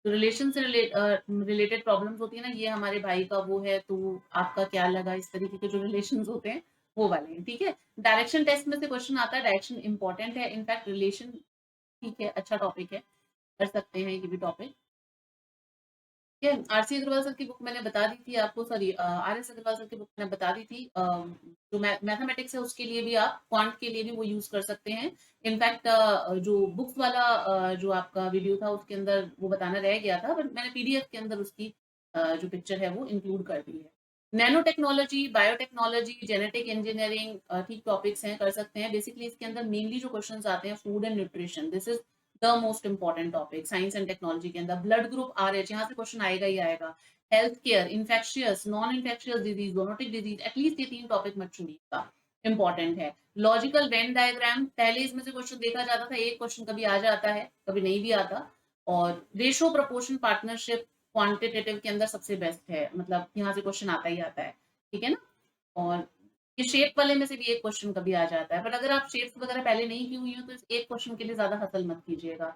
तो रिलेशन से रिलेटेड प्रॉब्लम्स होती है ना, ये हमारे भाई का वो है तो आपका क्या लगा, इस तरीके के जो रिलेशंस होते हैं वो वाले हैं, ठीक है। डायरेक्शन टेस्ट में से क्वेश्चन आता है, डायरेक्शन इंपॉर्टेंट है, इनफैक्ट रिलेशन ठीक है, अच्छा टॉपिक है, कर सकते हैं ये भी टॉपिक। ये आरसी अग्रवाल सर की बुक मैंने बता दी थी आपको, सॉरी आरएस अग्रवाल सर की बुक मैंने बता दी थी। जो मैथमेटिक्स है उसके लिए भी आप क्वांट के लिए भी वो यूज कर सकते हैं। इनफैक्ट जो बुक्स वाला जो आपका वीडियो था उसके अंदर वो बताना रह गया था, बट मैंने पीडीएफ के अंदर उसकी जो पिक्चर है वो इंक्लूड कर दी है। Nano technology, biotechnology, genetic engineering ठीक टॉपिक्स हैं, कर सकते हैं। बेसिकली इसके अंदर मेनली जो क्वेश्चंस आते हैं food and nutrition, this is the most important topic science and technology के अंदर। ब्लड ग्रुप आर एच, यहाँ से क्वेश्चन आएगा ही आएगा। Health care, infectious, non infectious disease, zoonotic disease, at least ये 3 टॉपिक मत चुनिएगा, इंपॉर्टेंट है। लॉजिकल वेन डायग्राम, पहले इसमें से क्वेश्चन देखा जाता था, एक क्वेश्चन कभी आ जाता है, कभी नहीं भी आता। और रेशो, प्रोपोर्शन, पार्टनरशिप क्वांटिटेटिव के अंदर सबसे बेस्ट है, मतलब यहाँ से क्वेश्चन आता ही आता है, ठीक है ना? और ये शेप वाले में से भी एक क्वेश्चन कभी आ जाता है, बट अगर आप शेप्स वगैरह पहले नहीं की हुई हो तो इस एक क्वेश्चन के लिए ज्यादा हसल मत कीजिएगा।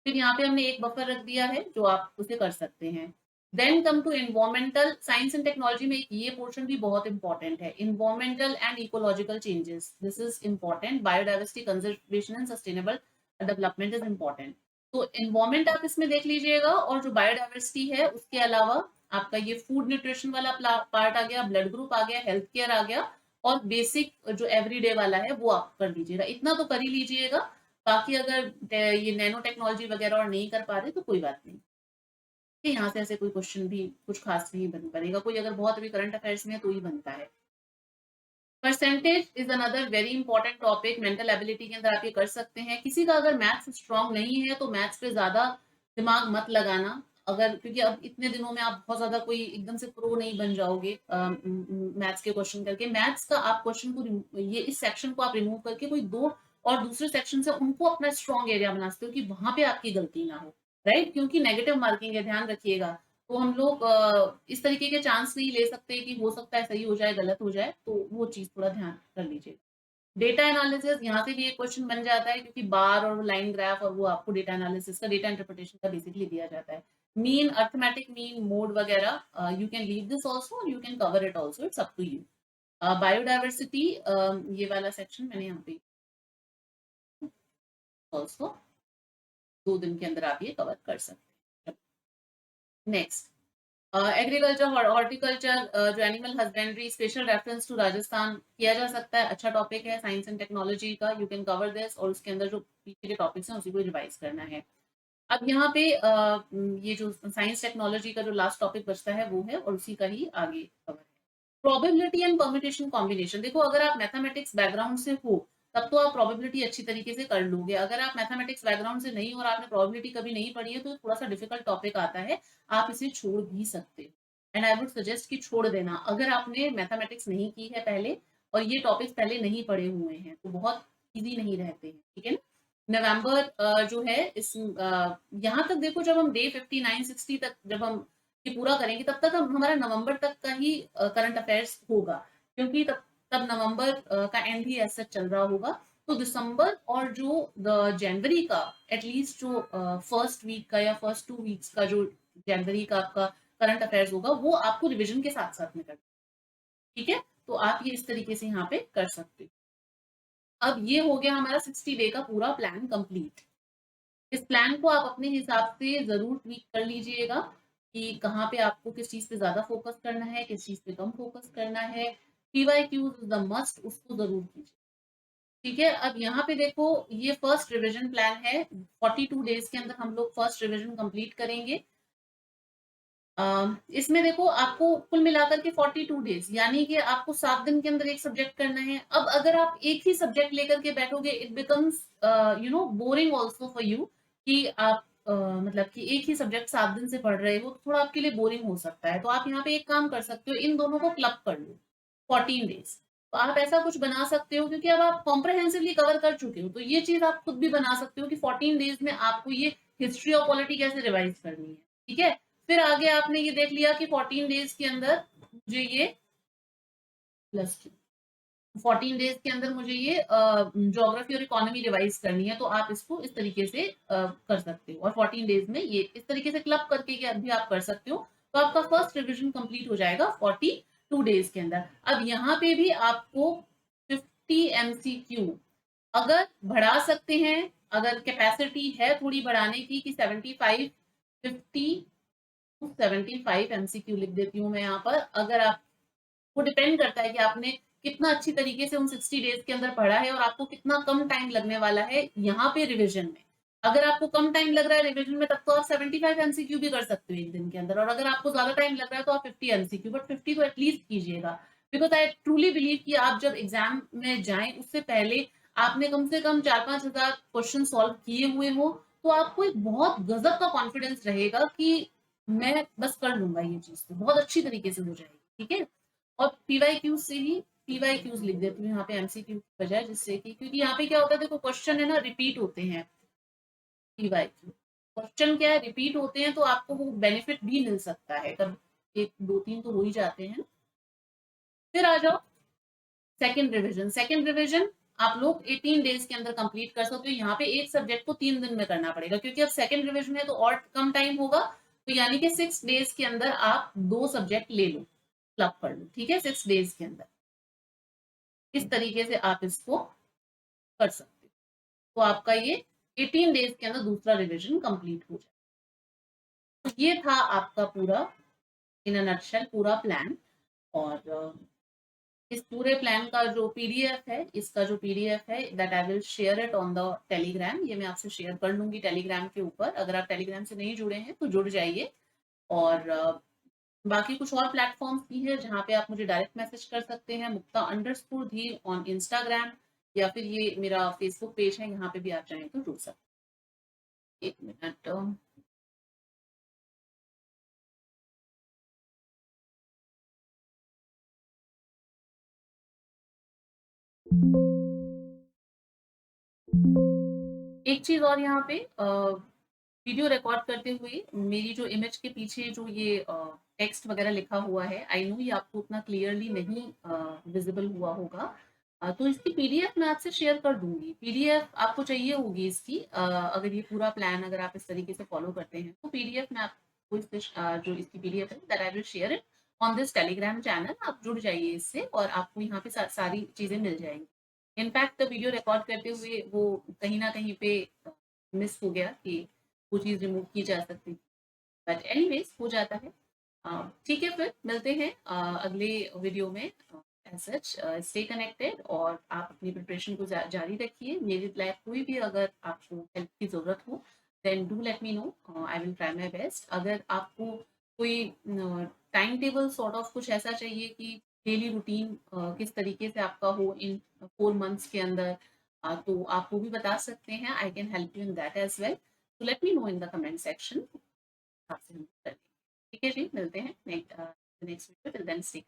फिर यहाँ पे हमने एक बफर रख दिया है जो आप उसे कर सकते हैं। Then come to environmental science and technology में एक ये पोर्शन भी बहुत इंपॉर्टेंट है, environmental and ecological changes, this is important. Biodiversity conservation and sustainable development is important. तो इन्वायरमेंट आप इसमें देख लीजिएगा, और जो बायोडाइवर्सिटी है उसके अलावा आपका ये फूड न्यूट्रिशन वाला पार्ट आ गया, ब्लड ग्रुप आ गया, हेल्थ केयर आ गया, और बेसिक जो एवरीडे वाला है वो आप कर लीजिएगा, इतना तो कर ही लीजिएगा। बाकी अगर ये नैनो टेक्नोलॉजी वगैरह और नहीं कर पा रहे तो कोई बात नहीं, कि यहाँ से ऐसे कोई क्वेश्चन भी कुछ खास नहीं बनेगा, कोई अगर बहुत अभी करंट अफेयर्स में है तो ही बनता है। Percentage is another very important topic, mental ability के अंदर आप ये कर सकते हैं। किसी का अगर मैथ्स स्ट्रांग नहीं है तो मैथ्स पे ज्यादा दिमाग मत लगाना, अगर क्योंकि अब इतने दिनों में आप बहुत ज्यादा कोई एकदम से प्रो नहीं बन जाओगे मैथ्स के क्वेश्चन करके। मैथ्स का आप क्वेश्चन को ये इस सेक्शन को आप रिमूव करके कोई दो और दूसरे सेक्शन से उनको अपना स्ट्रॉन्ग एरिया बना सकते हो, कि वहां पे आपकी गलती ना हो, राइट? क्योंकि नेगेटिव मार्किंग है, ध्यान रखिएगा। तो हम लोग इस तरीके के चांस नहीं ले सकते कि हो सकता है सही हो जाए, गलत हो जाए, तो वो चीज थोड़ा ध्यान कर लीजिए। डेटा एनालिसिस, यहाँ से भी एक क्वेश्चन बन जाता है, क्योंकि बार और लाइन ग्राफ और वो आपको डेटा एनालिसिस का, डेटा इंटरप्रिटेशन का बेसिकली दिया जाता है। मीन, अर्थमेटिक मीन, मोड वगैरह you can leave this also, you can cover it also, it's up to you. Biodiversity, ये वाला सेक्शन मैंने यहाँ पे ऑल्सो 2 दिन के अंदर आप ये कवर कर सकते हैं। नेक्स्ट एग्रीकल्चर, हॉर्टिकल्चर, जो animal husbandry, special reference to Rajasthan किया जा सकता है, अच्छा टॉपिक है साइंस एंड टेक्नोलॉजी का, यू कैन कवर दिस, और उसके अंदर जो पीछे के टॉपिक्स हैं उसी को रिवाइज करना है। अब यहाँ पे ये जो साइंस टेक्नोलॉजी का जो लास्ट टॉपिक बचता है वो है, और उसी का ही आगे कवर है। प्रोबेबिलिटी एंड परम्यूटेशन कॉम्बिनेशन, देखो अगर आप मैथमेटिक्स बैकग्राउंड से हो तब तो आप प्रोबेबिलिटी अच्छी तरीके से कर लोगे। अगर आप मैथमेटिक्स बैकग्राउंड से नहीं और आपने प्रोबेबिलिटी कभी नहीं पढ़ी है तो थोड़ा सा डिफिकल्ट टॉपिक आता है, आप इसे छोड़ भी सकते हो। एंड आई वुड सजेस्ट कि छोड़ देना, अगर आपने मैथमेटिक्स नहीं की है पहले और ये टॉपिक्स पहले नहीं पढ़े हुए हैं तो बहुत इजी नहीं रहते हैं, ठीक है ना? नवंबर जो है इस यहाँ तक देखो, जब हम डे 59-60 तक जब हम ये पूरा करेंगे तब तक हम हमारा नवंबर तक का ही करंट अफेयर्स होगा, क्योंकि तब तब नवंबर का एंड ही ऐसा चल रहा होगा। तो दिसंबर और जो जनवरी का एटलीस्ट जो फर्स्ट वीक का या फर्स्ट 2 वीक्स का जो जनवरी का आपका करंट अफेयर्स होगा वो आपको रिविजन के साथ साथ में करना, ठीक है? तो आप ये इस तरीके से यहाँ पे कर सकते हो। अब ये हो गया हमारा 60 डे का पूरा प्लान कंप्लीट। इस प्लान को आप अपने हिसाब से ज़रूर ट्वीक कर लीजिएगा कि कहाँ पे आपको किस चीज़ पे ज़्यादा फ़ोकस करना है, किस चीज़ पे कम फ़ोकस करना है। पीवाईक्यूज़ इज़ द मस्ट, उसको ज़रूर कीजिए। ठीक है? अब यहाँ पे देखो ये फर्स्ट रिविज़न प्लान है। 42 डेज़ के अंदर हम लोग फर्स्ट रिविज़न कंप्लीट करेंगे। इसमें देखो आपको कुल मिलाकर के 42 डेज़ यानी कि आपको 7 दिन के अंदर एक सब्जेक्ट करना है। अब अगर आप एक ही सब्जेक्ट लेकर के बैठोगे it becomes boring also for you कि आप मतलब कि एक ही सब्जेक्ट 7 दिन से पढ़ रहे हो तो थोड़ा आपके लिए बोरिंग हो सकता है। तो आप यहाँ पे एक काम कर सकते हो, इन दोनों को क्लब कर लो 14 डेज़। तो आप ऐसा कुछ बना सकते हो क्योंकि अब आप कॉम्प्रिहेंसिवली कवर कर चुके हो। तो ये चीज़ आप खुद भी बना सकते हो कि 14 डेज़ में आपको ये हिस्ट्री और पॉलिटी कैसे रिवाइज़ करनी है। ठीक है? फिर आगे आपने ये देख लिया कि 14 डेज के अंदर मुझे ये प्लस 14 डेज के अंदर मुझे ये ज्योग्राफी और इकोनॉमी रिवाइज करनी है, तो आप इसको इस तरीके से कर सकते हो और 14 डेज में ये इस तरीके से क्लब करके भी आप कर सकते हो। तो आपका फर्स्ट रिविजन कंप्लीट हो जाएगा 42 डेज के अंदर। अब यहाँ पे भी आपको 50 एमसीक्यू अगर बढ़ा सकते हैं, अगर कैपेसिटी है थोड़ी बढ़ाने की कि 75 50 75 एमसीक्यू लिख देती हूँ मैं यहाँ पर। अगर आप वो डिपेंड करता है कि आपने कितना अच्छी तरीके से उन 60 डेज के अंदर पढ़ा है और आपको कितना कम टाइम लगने वाला है यहाँ पे रिविजन में। अगर आपको कम टाइम लग रहा है रिविजन में तब तो आप 75 एमसीक्यू भी कर सकते हो एक दिन के अंदर, और अगर आपको ज्यादा टाइम लग रहा है तो आप 50 एमसीक्यू, बट 50 तो एटलीस्ट कीजिएगा। बिकॉज आई ट्रूली बिलीव कि आप जब एग्जाम में जाएं उससे पहले आपने कम से कम 4-5 हजार क्वेश्चन सॉल्व किए हुए हो, तो आपको एक बहुत गजब का कॉन्फिडेंस रहेगा कि मैं बस कर लूंगा ये चीज, तो बहुत अच्छी तरीके से हो जाएगी। ठीक है? और पीवाईक्यूज से ही पीवाईक्यूज लिख देती हूँ यहाँ पे एमसीक्यू की बजाय, जिससे कि क्योंकि यहाँ पे क्या होता है देखो क्वेश्चन है ना रिपीट होते हैं। पीवाईक्यू क्वेश्चन क्या है रिपीट होते हैं, तो आपको वो बेनिफिट भी मिल सकता है, कब 1 2 3 तो हो ही जाते हैं। फिर आ जाओ सेकंड रिवीजन। सेकंड रिवीजन आप लोग 18 डेज के अंदर कंप्लीट कर सकते हो। यहाँ पे एक सब्जेक्ट को 3 दिन में करना पड़ेगा क्योंकि अब सेकंड रिवीजन है तो और कम टाइम होगा। तो यानी कि 6 डेज के अंदर आप 2 सब्जेक्ट ले लो, क्लब कर लो। ठीक है? 6 डेज के अंदर इस तरीके से आप इसको कर सकते हो। तो आपका ये 18 डेज के अंदर दूसरा रिवीजन कंप्लीट हो जाए। तो ये था आपका पूरा इन अ नटशेल पूरा प्लान। और इस पूरे प्लान का जो पीडीएफ है, इसका जो पीडीएफ है that I will share it on the Telegram. ये मैं आपसे शेयर कर लूंगी टेलीग्राम के ऊपर। अगर आप टेलीग्राम से नहीं जुड़े हैं तो जुड़ जाइए। और बाकी कुछ और प्लेटफॉर्म्स भी है जहाँ पे आप मुझे डायरेक्ट मैसेज कर सकते हैं, मुक्ता_धीर ऑन इंस्टाग्राम, या फिर ये मेरा फेसबुक पेज है, यहाँ पे भी आप चाहें तो जुड़ सकते हैं। 1 मिनट। एक चीज और यहाँ पे वीडियो रिकॉर्ड करते हुए मेरी जो इमेज के पीछे जो ये टेक्स्ट वगैरह लिखा हुआ है, आई नो ये आपको उतना क्लियरली नहीं विजिबल हुआ होगा। तो इसकी पीडीएफ मैं आपसे शेयर कर दूंगी। पीडीएफ आपको चाहिए होगी इसकी, अगर ये पूरा प्लान अगर आप इस तरीके से फॉलो करते हैं तो पीडीएफ में आपको जो इसकी पीडीएफ है that I will share it on this Telegram channel. आप जुड़ जाइए इससे और आपको यहाँ पे सारी चीजें मिल जाएंगी। इनफैक्ट वीडियो रिकॉर्ड करते हुए वो कहीं ना कहीं पे मिस हो गया कि वो चीज़ रिमूव की जा सकती, बट एनीवेज हो जाता है। ठीक है, फिर मिलते हैं अगले वीडियो में। एज सच स्टे कनेक्टेड और आप अपनी प्रिपरेशन को जारी रखिए। मेरी लाइफ कोई भी अगर आपको हेल्प की ज़रूरत हो then do let me know, I will try my best. अगर आपको कोई टाइम टेबल सॉर्ट ऑफ कुछ ऐसा चाहिए कि डेली रूटीन किस तरीके से आपका हो इन 4 मंथ्स के अंदर, तो आप वो भी बता सकते हैं। I can help you in that as well. तो let me know in the comment section. आपसे हम कर लेंगे। ठीक है जी, मिलते हैं next video. Till then stay